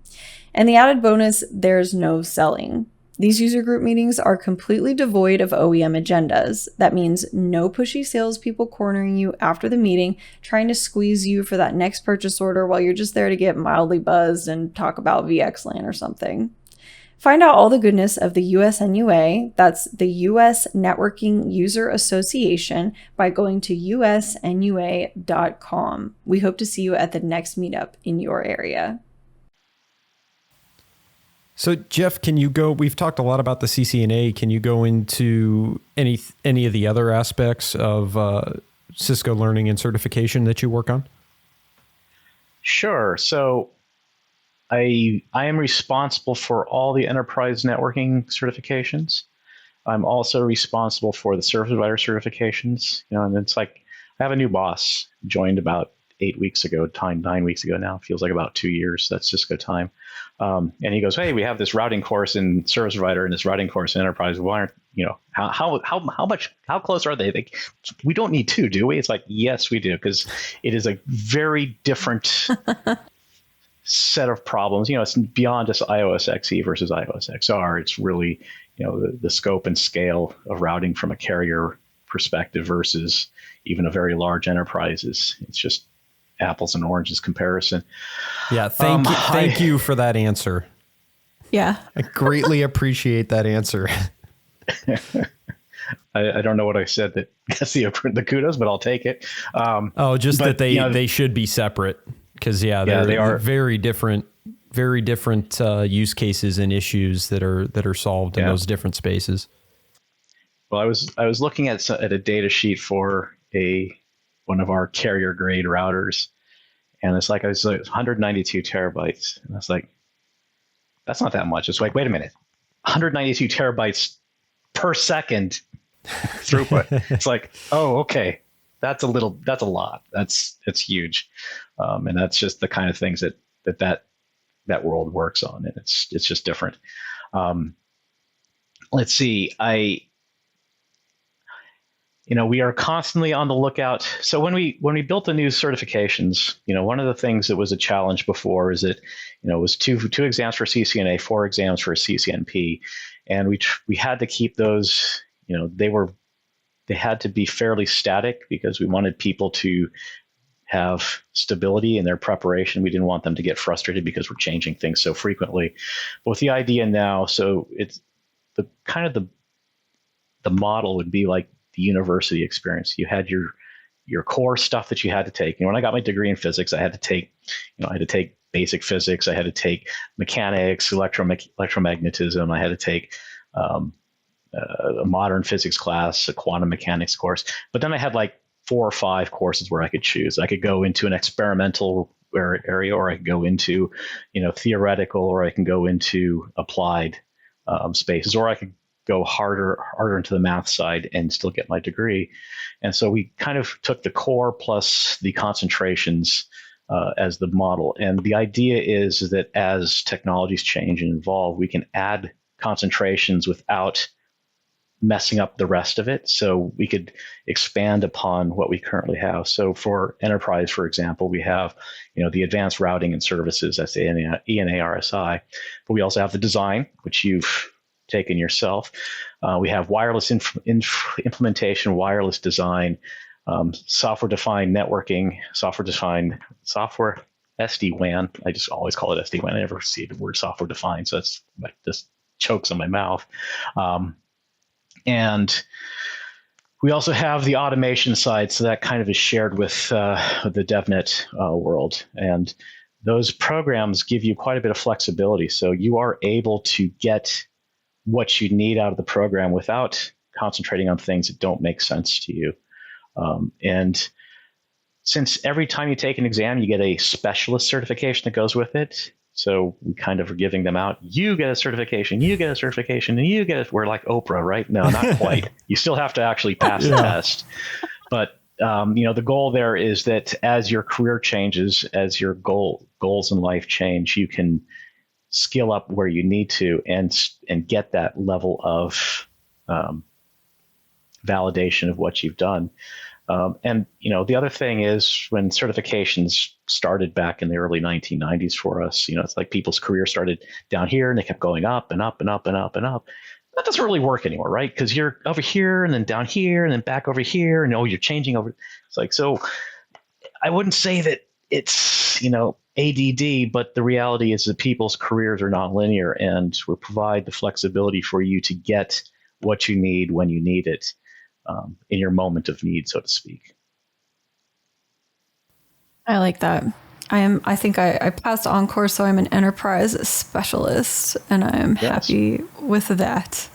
And the added bonus, there's no selling. These user group meetings are completely devoid of OEM agendas. That means no pushy salespeople cornering you after the meeting, trying to squeeze you for that next purchase order while you're just there to get mildly buzzed and talk about VXLAN or something. Find out all the goodness of the USNUA, that's the US Networking User Association, by going to usnua.com. We hope to see you at the next meetup in your area. So Geoff, we've talked a lot about the CCNA. Can you go into any of the other aspects of Cisco learning and certification that you work on? Sure. So I am responsible for all the enterprise networking certifications. I'm also responsible for the service provider certifications. And it's like I have a new boss, joined about 9 weeks ago now. Feels like about 2 years. That's Cisco time. And he goes, "Hey, we have this routing course in service provider and this routing course in enterprise. Why aren't how close are they? We don't need 2, do we?" It's like, yes, we do, because it is a very different set of problems. It's beyond just iOS XE versus iOS XR. It's really the scope and scale of routing from a carrier perspective versus even a very large enterprise. It's just apples and oranges comparison. Yeah, thank you for that answer. Yeah, I greatly appreciate that answer. I don't know what I said that gets the kudos, but I'll take it. That they should be separate, because they are very different use cases and issues that are solved in those different spaces. Well, I was looking at a data sheet for one of our carrier grade routers, and it's like 192 terabytes, and I was like, that's not that much. It's like, wait a minute, 192 terabytes per second throughput. It's like, oh, okay, that's a lot. That's huge, and that's just the kind of things that world works on, and it's just different. Let's see, we are constantly on the lookout. So when we built the new certifications, one of the things that was a challenge before is that, it was two exams for CCNA, 4 exams for CCNP, and we had to keep those. They had to be fairly static because we wanted people to have stability in their preparation. We didn't want them to get frustrated because we're changing things so frequently. But with the idea now, so it's the model would be like the university experience. You had your core stuff that you had to take. When I got my degree in physics, I had to take basic physics. I had to take mechanics, electromagnetism. I had to take a modern physics class, a quantum mechanics course. But then I had like 4 or 5 courses where I could choose. I could go into an experimental area, or I could go into, theoretical, or I can go into applied spaces, or I could go harder into the math side and still get my degree. And so we kind of took the core plus the concentrations as the model. And the idea is that as technologies change and evolve, we can add concentrations without messing up the rest of it. So we could expand upon what we currently have. So for enterprise, for example, we have, the advanced routing and services, that's ENA RSI, but we also have the design, which you've taken yourself. We have wireless implementation, wireless design, software-defined networking, software SD-WAN. I just always call it SD-WAN. I never see the word software-defined, so that's like just chokes on my mouth. And we also have the automation side, so that kind of is shared with the DevNet world. And those programs give you quite a bit of flexibility. So you are able to get what you need out of the program without concentrating on things that don't make sense to you. And since every time you take an exam, you get a specialist certification that goes with it. So we kind of are giving them out. You get a certification, you get a certification, and you get it. We're like Oprah, right? No, not quite. You still have to actually pass the test. But the goal there is that as your career changes, as your goals in life change, you can skill up where you need to and get that level of validation of what you've done. And the other thing is, when certifications started back in the early 1990s for us, it's like people's career started down here and they kept going up and up and up and up and up. That doesn't really work anymore, right? Because you're over here and then down here and then back over here, and you're changing over. It's like, so I wouldn't say that it's, ADD, but the reality is that people's careers are non-linear, and we provide the flexibility for you to get what you need when you need it. In your moment of need, so to speak. I like that. I think I passed Encore, so I'm an enterprise specialist, and I'm happy with that.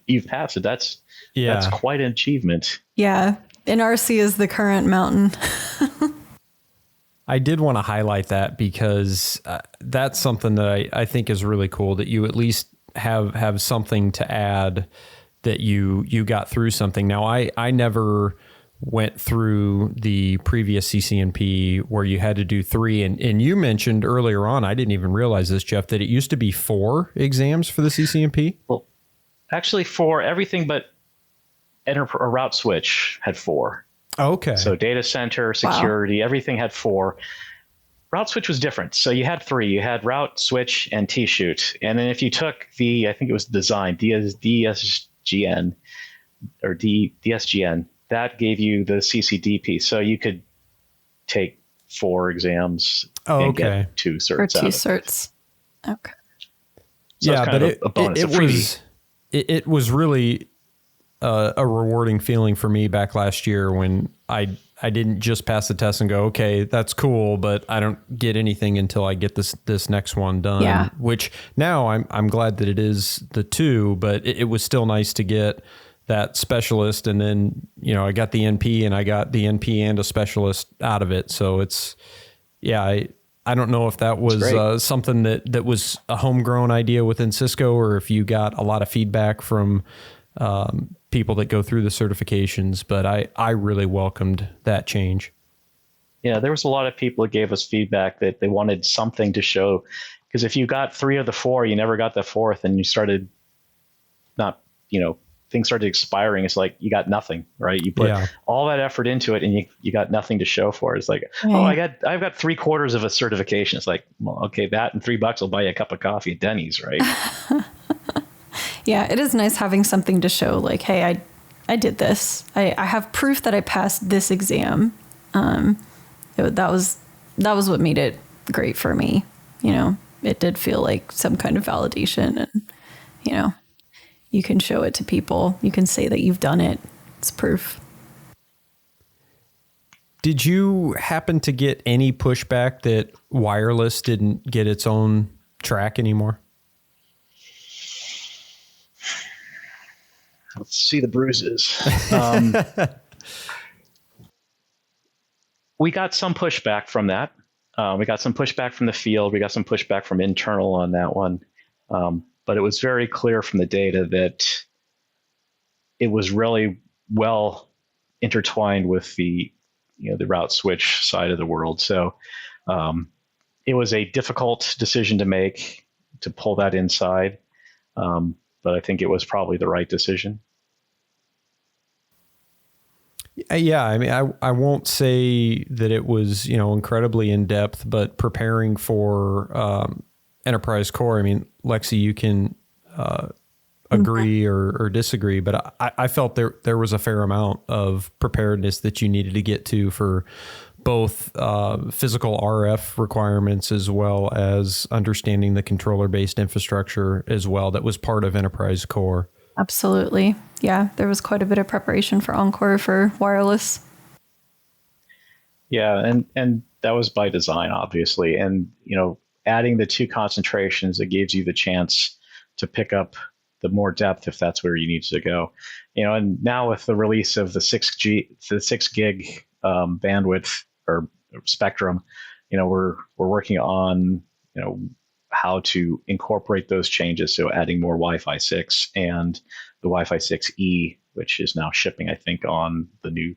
You've passed it. That's quite an achievement. Yeah. NRC is the current mountain. I did want to highlight that because that's something that I think is really cool, that you at least have something to add, that you got through something. Now, I never went through the previous CCNP where you had to do 3. And you mentioned earlier on, I didn't even realize this, Geoff, that it used to be 4 exams for the CCNP. Well, actually, for everything but a route switch had 4. Okay. So data center, security, everything had 4. Route switch was different. So you had 3. You had route, switch, and T-shoot. And then if you took I think it was design, DSGN, that gave you the CCDP. So you could take 4 exams and get 2 certs. Or 2 certs. Okay. So but a bonus. It was really a rewarding feeling for me back last year when I didn't just pass the test and go, okay, that's cool, but I don't get anything until I get this next one done. Yeah. Which now I'm glad that it is the 2, but it was still nice to get that specialist, and then I got the NP, and I got the NP and a specialist out of it. So it's I don't know if that was something that was a homegrown idea within Cisco, or if you got a lot of feedback from people that go through the certifications, but I really welcomed that change. Yeah, there was a lot of people that gave us feedback that they wanted something to show, because if you got 3 of the 4, you never got the 4th, and you started things started expiring. It's like you got nothing, right? You put all that effort into it, and you got nothing to show for it. It's like, I've got 3/4 of a certification. It's like, well, okay, that and $3 will buy you a cup of coffee at Denny's, right? Yeah, it is nice having something to show, like, hey, I did this. I have proof that I passed this exam. That was what made it great for me. It did feel like some kind of validation, and you can show it to people. You can say that you've done it. It's proof. Did you happen to get any pushback that wireless didn't get its own track anymore? Let's see the bruises. We got some pushback from that. We got some pushback from the field. We got some pushback from internal on that one. But it was very clear from the data that it was really well intertwined with the route switch side of the world. So it was a difficult decision to make, to pull that inside. But I think it was probably the right decision. Yeah, I mean, I won't say that it was, incredibly in depth, but preparing for enterprise core, I mean, Lexi, you can agree or disagree, but I felt there was a fair amount of preparedness that you needed to get to for both physical RF requirements as well as understanding the controller-based infrastructure as well. That was part of enterprise core. Absolutely. Yeah, there was quite a bit of preparation for Encore for wireless. Yeah, and that was by design, obviously. And, adding the two concentrations, it gives you the chance to pick up the more depth if that's where you need to go. And now with the release of the 6 gig bandwidth or spectrum, we're working on, how to incorporate those changes. So adding more Wi-Fi 6 and the Wi-Fi 6E, which is now shipping, I think, on the new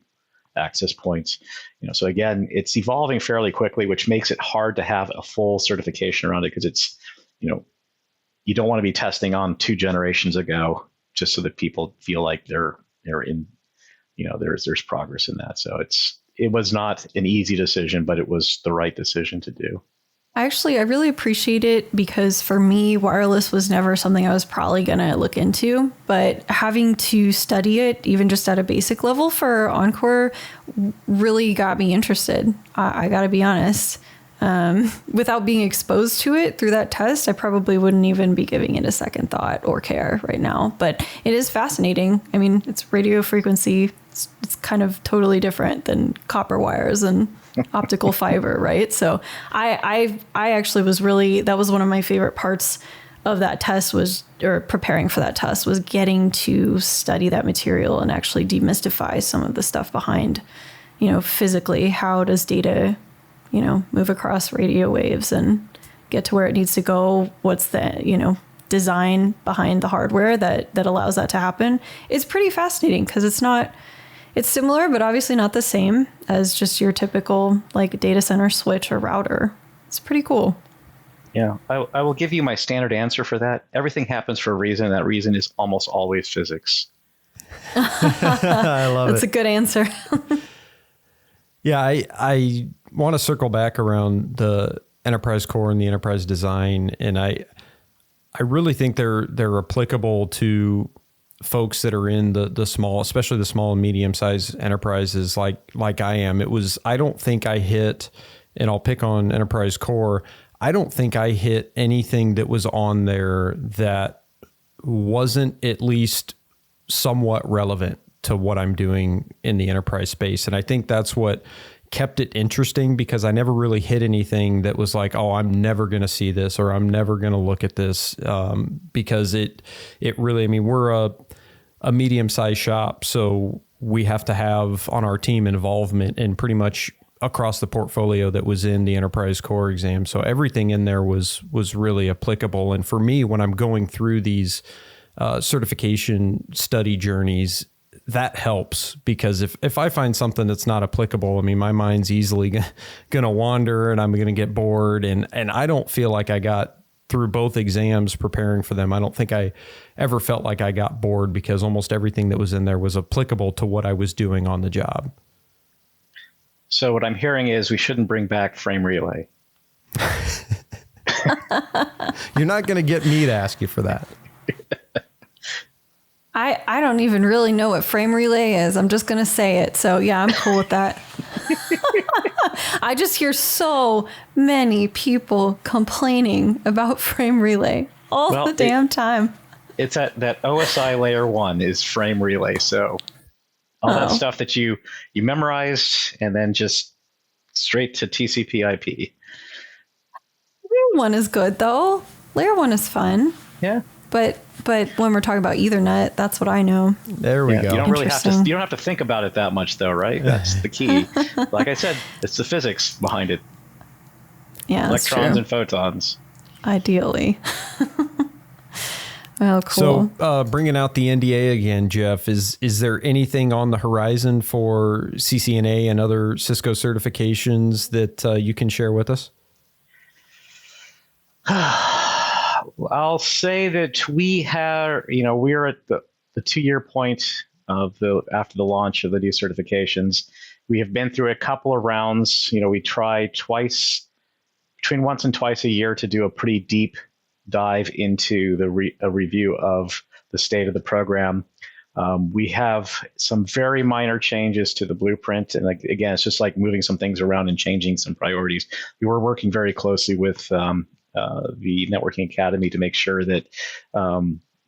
access points. So again, it's evolving fairly quickly, which makes it hard to have a full certification around it because it's, you don't want to be testing on 2 generations ago just so that people feel like they're in, there's progress in that. So it was not an easy decision, but it was the right decision to do. Actually, I really appreciate it because for me, wireless was never something I was probably going to look into. But having to study it, even just at a basic level for Encore, really got me interested. I got to be honest. Without being exposed to it through that test, I probably wouldn't even be giving it a second thought or care right now. But it is fascinating. I mean, it's radio frequency. It's kind of totally different than copper wires and optical fiber, right? So I actually was that was one of my favorite parts of that test or preparing for that test was getting to study that material and actually demystify some of the stuff behind, physically, how does data, move across radio waves and get to where it needs to go? What's the, design behind the hardware that allows that to happen? It's pretty fascinating because it's similar, but obviously not the same as just your typical like data center switch or router. It's pretty cool. Yeah, I will give you my standard answer for that. Everything happens for a reason. And that reason is almost always physics. I love That's it. a good answer. Yeah, I want to circle back around the enterprise core and the enterprise design, and I really think they're applicable to folks that are in the small, especially the small and medium sized enterprises like I am. I don't think I hit, and I'll pick on enterprise core. I don't think I hit anything that was on there that wasn't at least somewhat relevant to what I'm doing in the enterprise space. And I think that's what kept it interesting because I never really hit anything that was like, oh, I'm never going to see this or I'm never going to look at this because it really, I mean, we're a medium-sized shop, so we have to have on our team involvement in pretty much across the portfolio that was in the enterprise core exam. So everything in there was really applicable. And for me, when I'm going through these certification study journeys, that helps because if I find something that's not applicable, I mean, my mind's easily going to wander and I'm going to get bored. And I don't feel like I got through both exams preparing for them. I don't think I ever felt like I got bored because almost everything that was in there was applicable to what I was doing on the job. So what I'm hearing is we shouldn't bring back frame relay. You're not going to get me to ask you for that. I don't even really know what frame relay is. I'm just going to say it. So yeah, I'm cool with that. I just hear so many people complaining about frame relay all the damn time. It's that OSI layer 1 is frame relay. So all that stuff that you memorized and then just straight to TCP IP. Layer 1 is good though. Layer 1 is fun. Yeah. But when we're talking about Ethernet, that's what I know. There we go. You don't really have to. You don't have to think about it that much, though, right? That's the key. Like I said, it's the physics behind it. Yeah, electrons and photons. Ideally. Well, cool. So, bringing out the NDA again, Geoff, is there anything on the horizon for CCNA and other Cisco certifications that you can share with us? I'll say that we have, we're at the 2-year point after the launch of the new certifications. We have been through a couple of rounds. We try between once and twice a year to do a pretty deep dive into a review of the state of the program. We have some very minor changes to the blueprint. And again, it's just like moving some things around and changing some priorities. We were working very closely with the Networking Academy to make sure that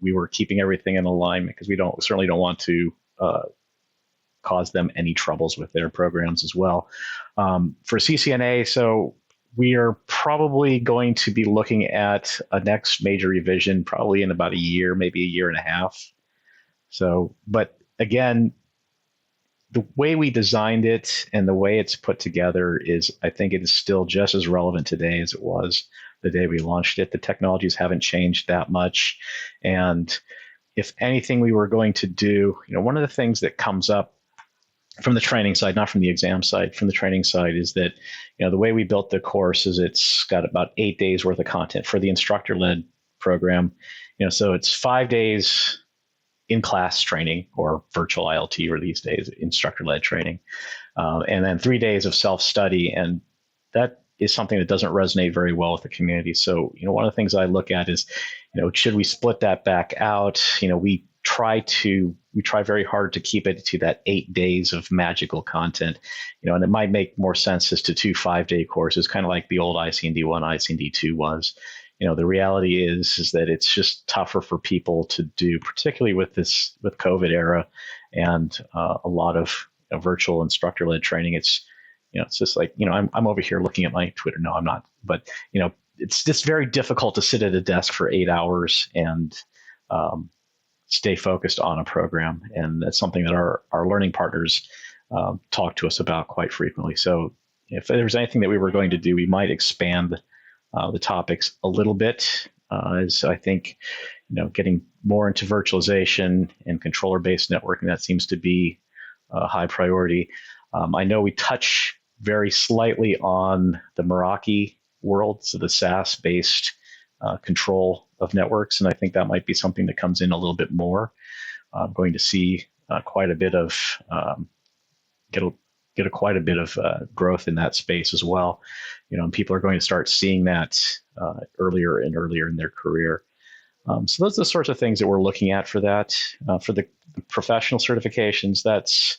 we were keeping everything in alignment, because we certainly don't want to cause them any troubles with their programs as well. For CCNA, so we are probably going to be looking at a next major revision probably in about a year, maybe a year and a half. So, but again, the way we designed it and the way it's put together I think it is still just as relevant today as it was the day we launched it. The technologies haven't changed that much. And if anything we were going to do, one of the things that comes up from the training side, not from the exam side, from the training side, is that, the way we built the course is it's got about 8 days worth of content for the instructor-led program. So it's 5 days in-class training, or virtual ILT, or these days instructor-led training, and then 3 days of self-study. And that is something that doesn't resonate very well with the community. So, one of the things I look at is, should we split that back out? We try very hard to keep it to that 8 days of magical content, and it might make more sense as to 2 5-day courses, kind of like the old ICND 1, ICND 2 was. The reality is that it's just tougher for people to do, particularly with COVID era and a lot of virtual instructor-led training. It's just like, I'm over here looking at my Twitter. No, I'm not. But, it's just very difficult to sit at a desk for 8 hours and stay focused on a program. And that's something that our learning partners talk to us about quite frequently. So if there was anything that we were going to do, we might expand the topics a little bit, as I think, getting more into virtualization and controller-based networking, that seems to be a high priority. I know we touch very slightly on the Meraki world, so the SaaS-based control of networks, and I think that might be something that comes in a little bit more. I'm going to see quite a bit of quite a bit of growth in that space as well. And people are going to start seeing that earlier and earlier in their career. So those are the sorts of things that we're looking at for that. For the professional certifications, that's,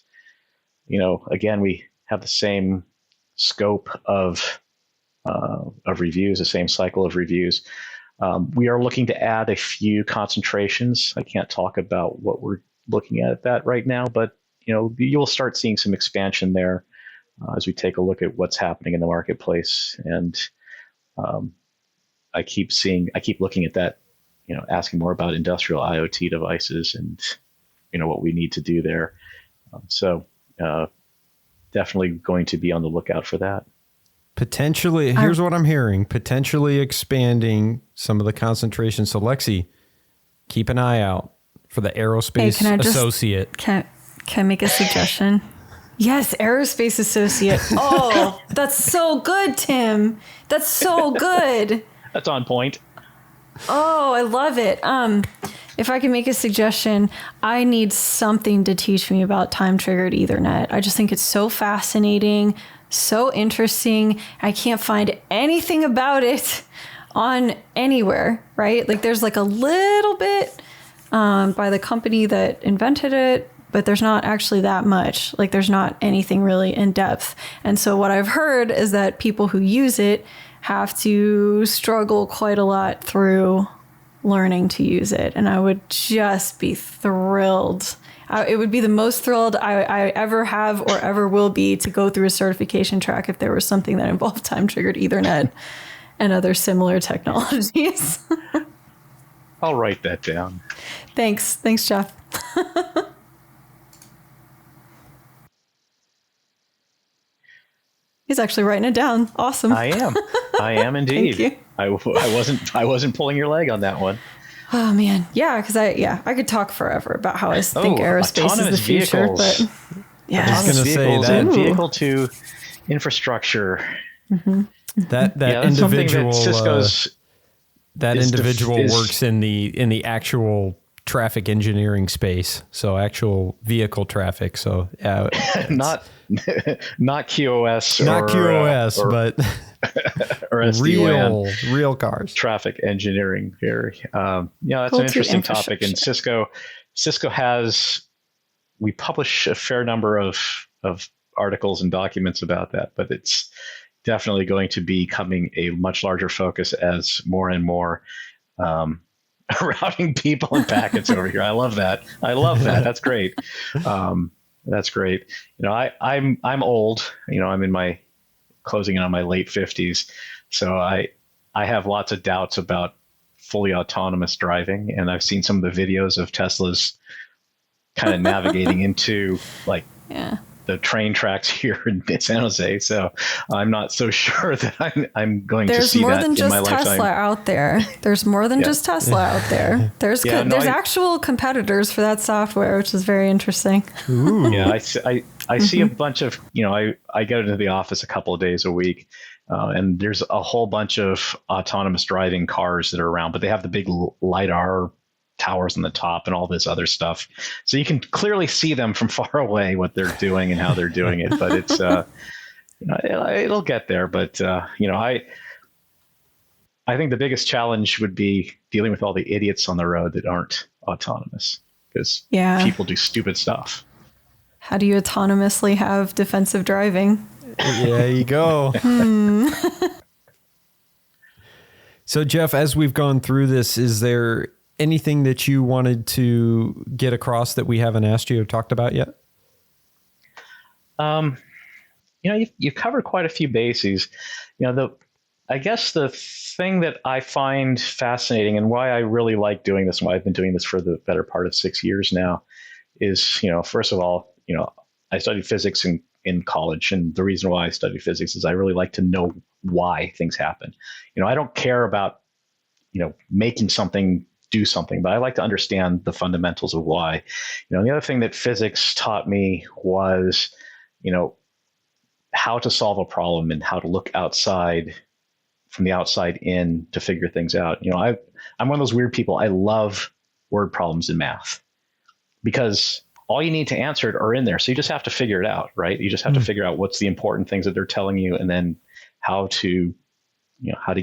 again, we have the same scope of reviews, the same cycle of reviews. We are looking to add a few concentrations. I can't talk about what we're looking at that right now, but you'll start seeing some expansion there as we take a look at what's happening in the marketplace. And I keep looking at that, asking more about industrial IoT devices and what we need to do there. So definitely going to be on the lookout for that. Potentially, here's what I'm hearing, potentially expanding some of the concentration. So Lexi, keep an eye out for the aerospace associate. Can I make a suggestion? Yes, aerospace associate. Oh, that's so good, Tim. That's so good. That's on point. Oh, I love it. If I can make a suggestion, I need something to teach me about time-triggered Ethernet. I just think it's so fascinating, so interesting. I can't find anything about it on anywhere, right? Like there's like a little bit by the company that invented it, but there's not actually that much. Like there's not anything really in depth. And so what I've heard is that people who use it have to struggle quite a lot through learning to use it. And I would just be thrilled. It would be the most thrilled I ever have or ever will be to go through a certification track if there was something that involved time-triggered Ethernet and other similar technologies. I'll write that down. Thanks, Geoff. He's actually writing it down. Awesome. I am indeed. Thank you. I wasn't pulling your leg on that one. Oh man, yeah, because I could talk forever about how I think aerospace is the future, vehicles. but yeah, I was going to say that vehicle to infrastructure. Mm-hmm. That that's individual something that Cisco's that individual works in the actual traffic engineering space, so actual vehicle traffic. So yeah, not QoS, not QoS, but or SD-WAN, real cars. Traffic engineering here. That's Cool an interesting topic. And Cisco has, we publish a fair number of articles and documents about that, but it's definitely going to be becoming a much larger focus as more and more routing people and packets over here. I love that. That's great. That's great. I'm old. I'm in my closing in on my late 50s, so I have lots of doubts about fully autonomous driving, and I've seen some of the videos of Tesla's kind of navigating into the train tracks here in San Jose. So I'm not so sure that I'm going to see that in my lifetime. There's more than just Tesla out there. There's more than just Tesla out there. There's actual competitors for that software, which is very interesting. Ooh. Yeah, I see a bunch of, I go into the office a couple of days a week, and there's a whole bunch of autonomous driving cars that are around, but they have the big LiDAR towers on the top and all this other stuff. So you can clearly see them from far away, what they're doing and how they're doing it. But it's, it'll get there. But, I think the biggest challenge would be dealing with all the idiots on the road that aren't autonomous, because people do stupid stuff. How do you autonomously have defensive driving? There you go. So, Geoff, as we've gone through this, is there anything that you wanted to get across that we haven't asked you or talked about yet? You covered quite a few bases. I guess the thing that I find fascinating and why I really like doing this, and why I've been doing this for the better part of 6 years now, is, first of all, I studied physics in college, and the reason why I studied physics is I really like to know why things happen. I don't care about, making something do something, but I like to understand the fundamentals of why. The other thing that physics taught me was, how to solve a problem and how to look outside, from the outside in, to figure things out. I'm one of those weird people. I love word problems in math, because all you need to answer it are in there. So you just have to figure it out, right? You just have to figure out what's the important things that they're telling you, and then how to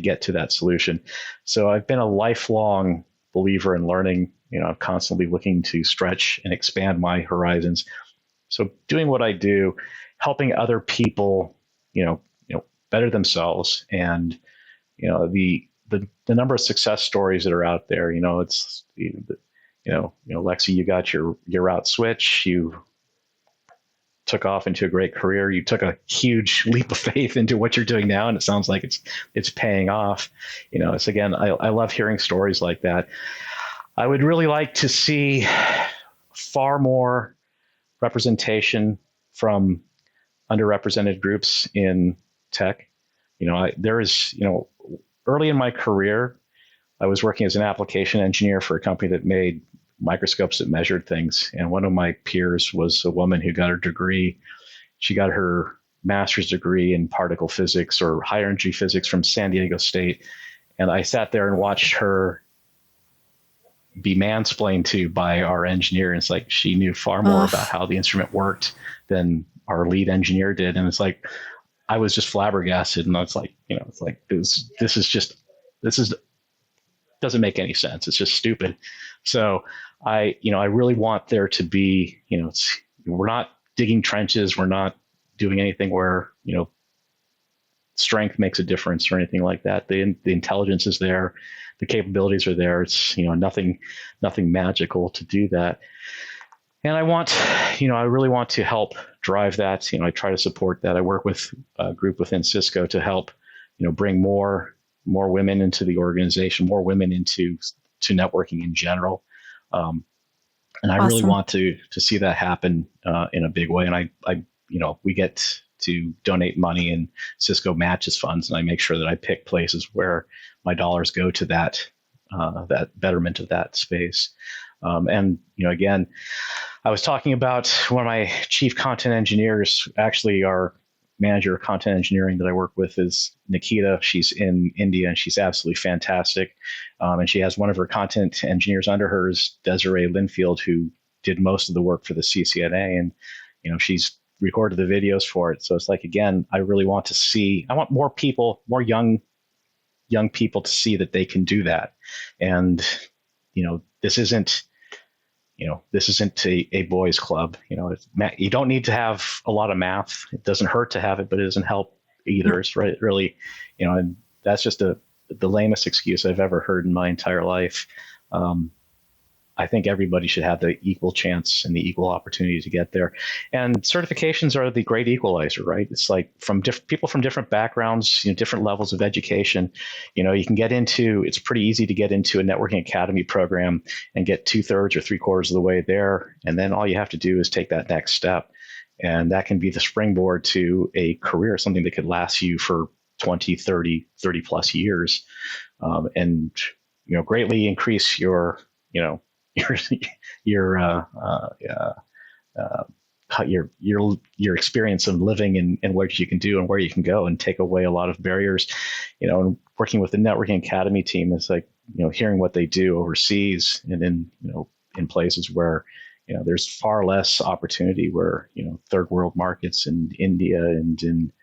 get to that solution. So I've been a lifelong believer in learning. I'm constantly looking to stretch and expand my horizons. So doing what I do, helping other people, better themselves, and the number of success stories that are out there. It's Lexi, you got your route switch. You took off into a great career. You took a huge leap of faith into what you're doing now, and it sounds like it's paying off. It's, again, I love hearing stories like that. I would really like to see far more representation from underrepresented groups in tech. Early in my career, I was working as an application engineer for a company that made microscopes that measured things. And one of my peers was a woman who got her degree. She got her master's degree in particle physics or high energy physics from San Diego State. And I sat there and watched her be mansplained to by our engineer. And it's like, she knew far more about how the instrument worked than our lead engineer did. And it's like, I was just flabbergasted. And it's like, this doesn't make any sense. It's just stupid. So I really want there to be, we're not digging trenches. We're not doing anything where, strength makes a difference or anything like that. The intelligence is there. The capabilities are there. It's, nothing magical to do that. And I really want to help drive that. I try to support that. I work with a group within Cisco to help, bring more women into the organization, more women into to networking in general. And I really want to see that happen in a big way. And I we get to donate money, and Cisco matches funds, and I make sure that I pick places where my dollars go to that betterment of that space. And again, I was talking about one of my chief content engineers, actually our manager of content engineering that I work with is Nikita. She's in India, and she's absolutely fantastic. And she has one of her content engineers under her is Desiree Linfield, who did most of the work for the CCNA. And, she's recorded the videos for it. So it's like, again, I really want to see, I want more people, more young people to see that they can do that. And, this isn't a boys club. You don't need to have a lot of math. It doesn't hurt to have it, but it doesn't help either. It's really, and that's just the lamest excuse I've ever heard in my entire life. I think everybody should have the equal chance and the equal opportunity to get there. And certifications are the great equalizer, right? It's like from people from different backgrounds, different levels of education. You can get into, it's pretty easy to get into a networking academy program and get 2/3 or 3/4 of the way there. And then all you have to do is take that next step. And that can be the springboard to a career, something that could last you for 20, 30 plus years. And, greatly increase your experience of living and what you can do and where you can go, and take away a lot of barriers. And working with the networking academy team is like, hearing what they do overseas and in places where, there's far less opportunity, where, third world markets in India and in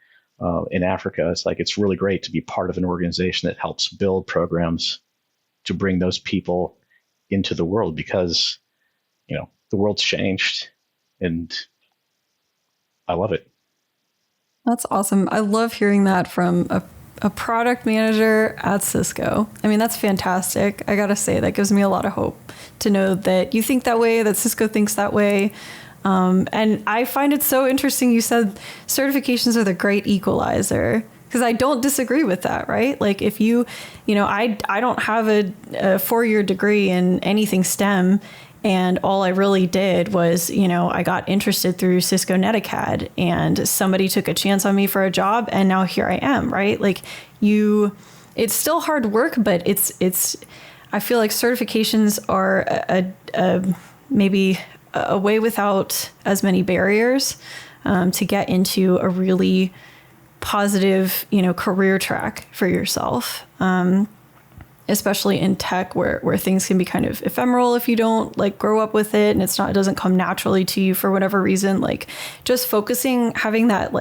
Africa. It's like, it's really great to be part of an organization that helps build programs to bring those people into the world, because the world's changed, and I love it. That's awesome. I love hearing that from a product manager at Cisco. I mean, that's fantastic. I gotta say, that gives me a lot of hope to know that you think that way, that Cisco thinks that way. And I find it so interesting you said certifications are the great equalizer, because I don't disagree with that, right? Like, if I don't have a 4-year degree in anything STEM, and all I really did was, I got interested through Cisco NetAcad, and somebody took a chance on me for a job, and now here I am, right? Like, it's still hard work, but I feel like certifications are maybe a way without as many barriers to get into a really positive, career track for yourself, especially in tech where things can be kind of ephemeral if you don't grow up with it, and it doesn't come naturally to you for whatever reason. Like, just having that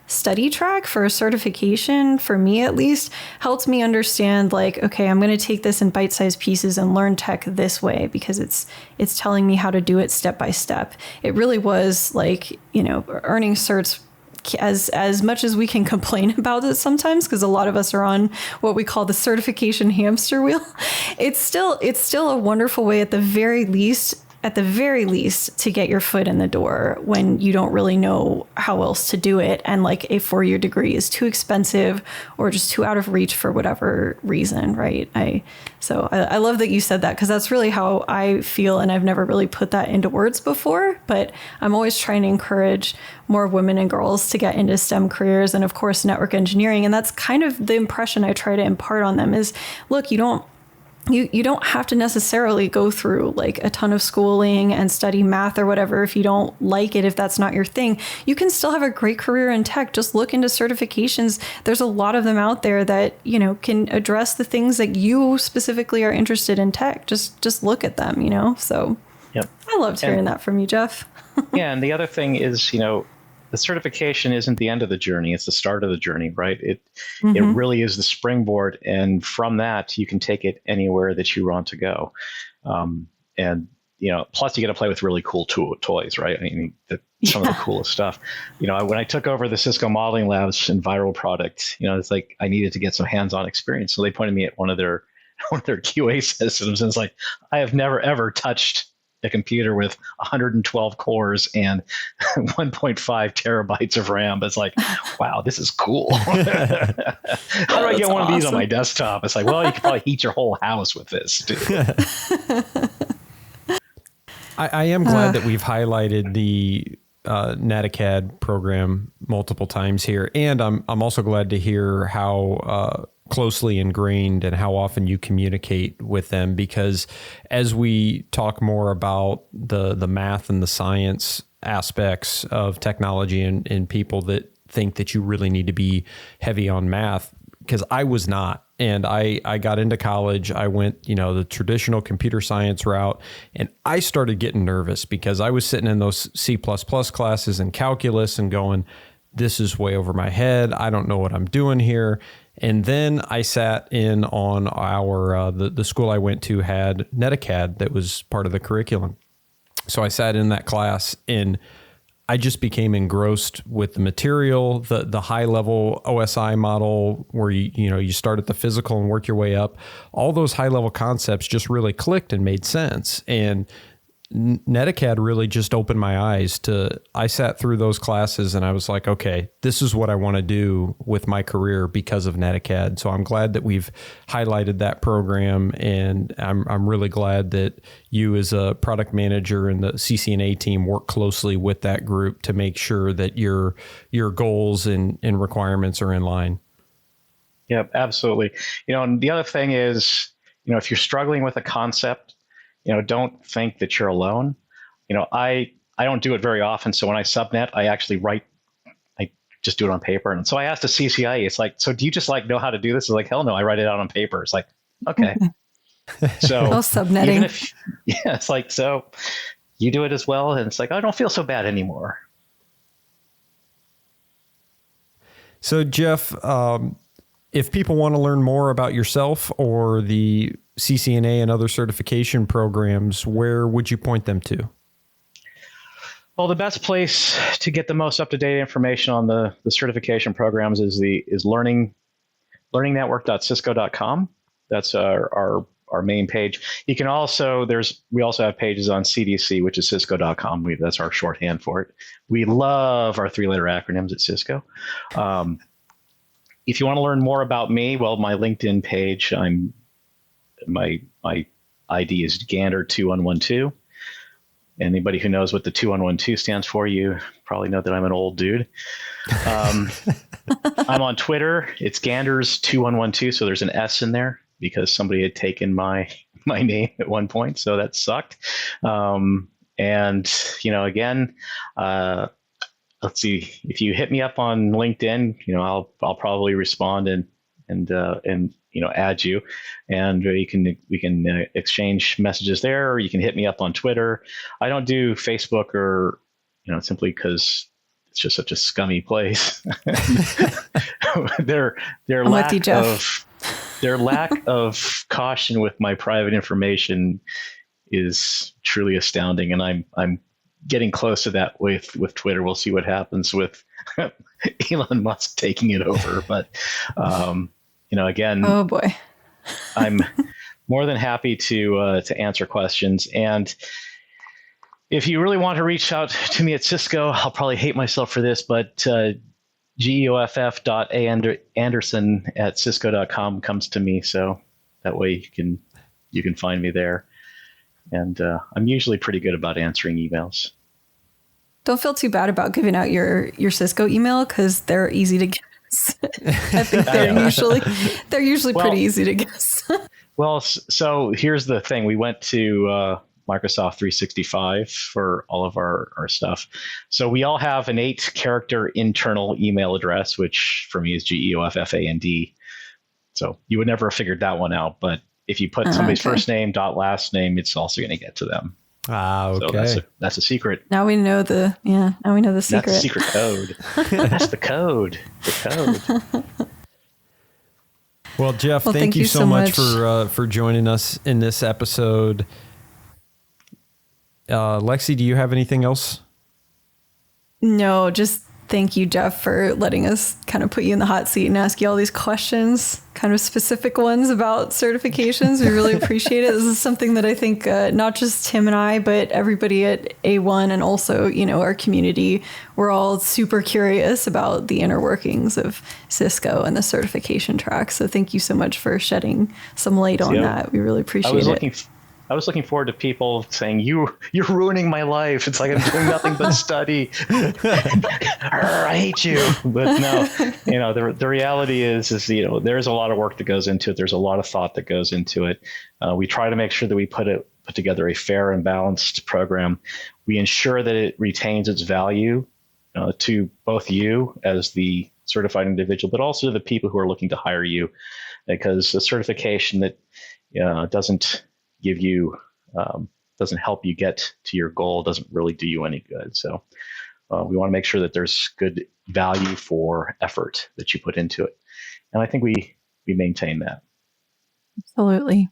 study track for a certification, for me at least, helps me understand okay, I'm going to take this in bite-sized pieces and learn tech this way, because it's telling me how to do it step by step. It really was earning certs, as much as we can complain about it sometimes, because a lot of us are on what we call the certification hamster wheel. It's still a wonderful way, at the very least, to get your foot in the door when you don't really know how else to do it, and a 4-year degree is too expensive or just too out of reach for whatever reason, right? I love that you said that, because that's really how I feel, and I've never really put that into words before, but I'm always trying to encourage more women and girls to get into STEM careers, and of course network engineering. And that's kind of the impression I try to impart on them is, look, you don't have to necessarily go through a ton of schooling and study math or whatever if you don't like it, if that's not your thing. You can still have a great career in tech. Just look into certifications. There's a lot of them out there that, can address the things that you specifically are interested in tech. Just look at them, So yep. I loved hearing that from you, Geoff. Yeah. And the other thing is, the certification isn't the end of the journey. It's the start of the journey, right? It really is the springboard. And from that, you can take it anywhere that you want to go. And, plus you get to play with really cool toys, right? I mean, some of the coolest stuff. When I took over the Cisco Modeling Labs and Viral product, it's like I needed to get some hands-on experience. So they pointed me at one of their QA systems, and it's like, I have never, ever touched a computer with 112 cores and 1.5 terabytes of RAM. It's like, wow, this is cool. How do I get one of these on my desktop? It's like, well, you could probably heat your whole house with this, dude. I am glad that we've highlighted the NATACAD program multiple times here. And I'm also glad to hear how closely ingrained and how often you communicate with them, because as we talk more about the math and the science aspects of technology and people that think that you really need to be heavy on math, because I was not. And I got into college, I went, the traditional computer science route, and I started getting nervous because I was sitting in those C++ classes and calculus and going, this is way over my head. I don't know what I'm doing here. And then I sat in on our, the school I went to had NetACAD that was part of the curriculum. So I sat in that class and I just became engrossed with the material, the high level OSI model where you start at the physical and work your way up. All those high level concepts just really clicked and made sense. And NetACAD really just opened my eyes I sat through those classes and I was like, okay, this is what I want to do with my career because of NetACAD. So I'm glad that we've highlighted that program, and I'm really glad that you as a product manager and the CCNA team work closely with that group to make sure that your goals and requirements are in line. Yeah, absolutely. And the other thing is, if you're struggling with a concept, don't think that you're alone. I don't do it very often. So when I subnet, I actually just do it on paper. And so I asked a CCIE, it's like, so do you just know how to do this? It's like, hell no, I write it out on paper. It's like, okay. So subnetting. It's like, so you do it as well. And it's like, I don't feel so bad anymore. So Geoff, if people want to learn more about yourself or the CCNA and other certification programs, where would you point them to? Well, the best place to get the most up-to-date information on the certification programs is learningnetwork.cisco.com. That's our main page. You can also, we also have pages on CDC, which is cisco.com. That's our shorthand for it. We love our 3-letter acronyms at Cisco. If you want to learn more about me, well, my LinkedIn page, my ID is Gander2112. Anybody who knows what the 2112 stands for, you probably know that I'm an old dude. I'm on Twitter. It's Ganders2112. So there's an S in there because somebody had taken my name at one point. So that sucked. Again, let's see, if you hit me up on LinkedIn, I'll probably respond and add you, and we can exchange messages there, or you can hit me up on Twitter. I don't do Facebook or, simply because it's just such a scummy place. Their lack of caution with my private information is truly astounding, and I'm getting close to that with Twitter. We'll see what happens with Elon Musk taking it over. But, again, oh boy, I'm more than happy to answer questions. And if you really want to reach out to me at Cisco, I'll probably hate myself for this, but geoff.anderson@cisco.com comes to me. So that way you can find me there. And I'm usually pretty good about answering emails. Don't feel too bad about giving out your Cisco email, because they're easy to guess. I think they're usually pretty easy to guess. Well, so here's the thing. We went to Microsoft 365 for all of our stuff. So we all have an 8-character internal email address, which for me is GEOFFAND. So you would never have figured that one out, but if you put somebody's first name dot last name, it's also going to get to them. Okay. So that's a secret. Now we know the secret. That's the secret code. That's the code. The code. Well, Geoff, thank you so much for joining us in this episode. Lexi, do you have anything else? No, just Thank you, Geoff, for letting us kind of put you in the hot seat and ask you all these questions, kind of specific ones about certifications. We really appreciate it. This is something that I think not just Tim and I, but everybody at A1 and also, our community, we're all super curious about the inner workings of Cisco and the certification track. So thank you so much for shedding some light on that. We really appreciate it. I was looking forward to people saying, you're ruining my life. It's like I'm doing nothing but study. I hate you. But no, the reality is there's a lot of work that goes into it. There's a lot of thought that goes into it. We try to make sure that we put together a fair and balanced program. We ensure that it retains its value to both you as the certified individual, but also to the people who are looking to hire you, because a certification that doesn't give you doesn't help you get to your goal doesn't really do you any good. So we want to make sure that there's good value for effort that you put into it, and I think we maintain that. Absolutely.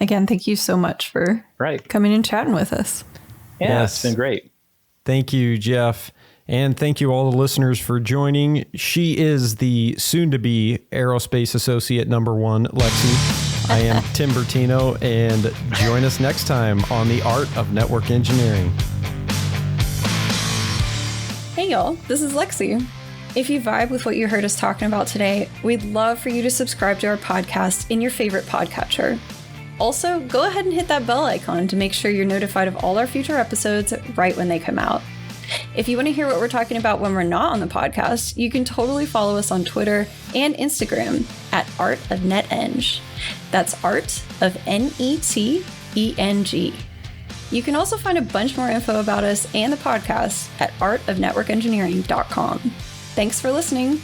Again, thank you so much for coming and chatting with us. Yeah, It's been great. Thank you, Geoff. And thank you all the listeners for joining. She is the soon-to-be Aerospace Associate number 1, Lexi. I am Tim Bertino, and join us next time on The Art of Network Engineering. Hey y'all, this is Lexi. If you vibe with what you heard us talking about today, we'd love for you to subscribe to our podcast in your favorite podcatcher. Also, go ahead and hit that bell icon to make sure you're notified of all our future episodes right when they come out. If you want to hear what we're talking about when we're not on the podcast, you can totally follow us on Twitter and Instagram at Art of NetEng. That's Art of NETENG. You can also find a bunch more info about us and the podcast at artofnetworkengineering.com. Thanks for listening.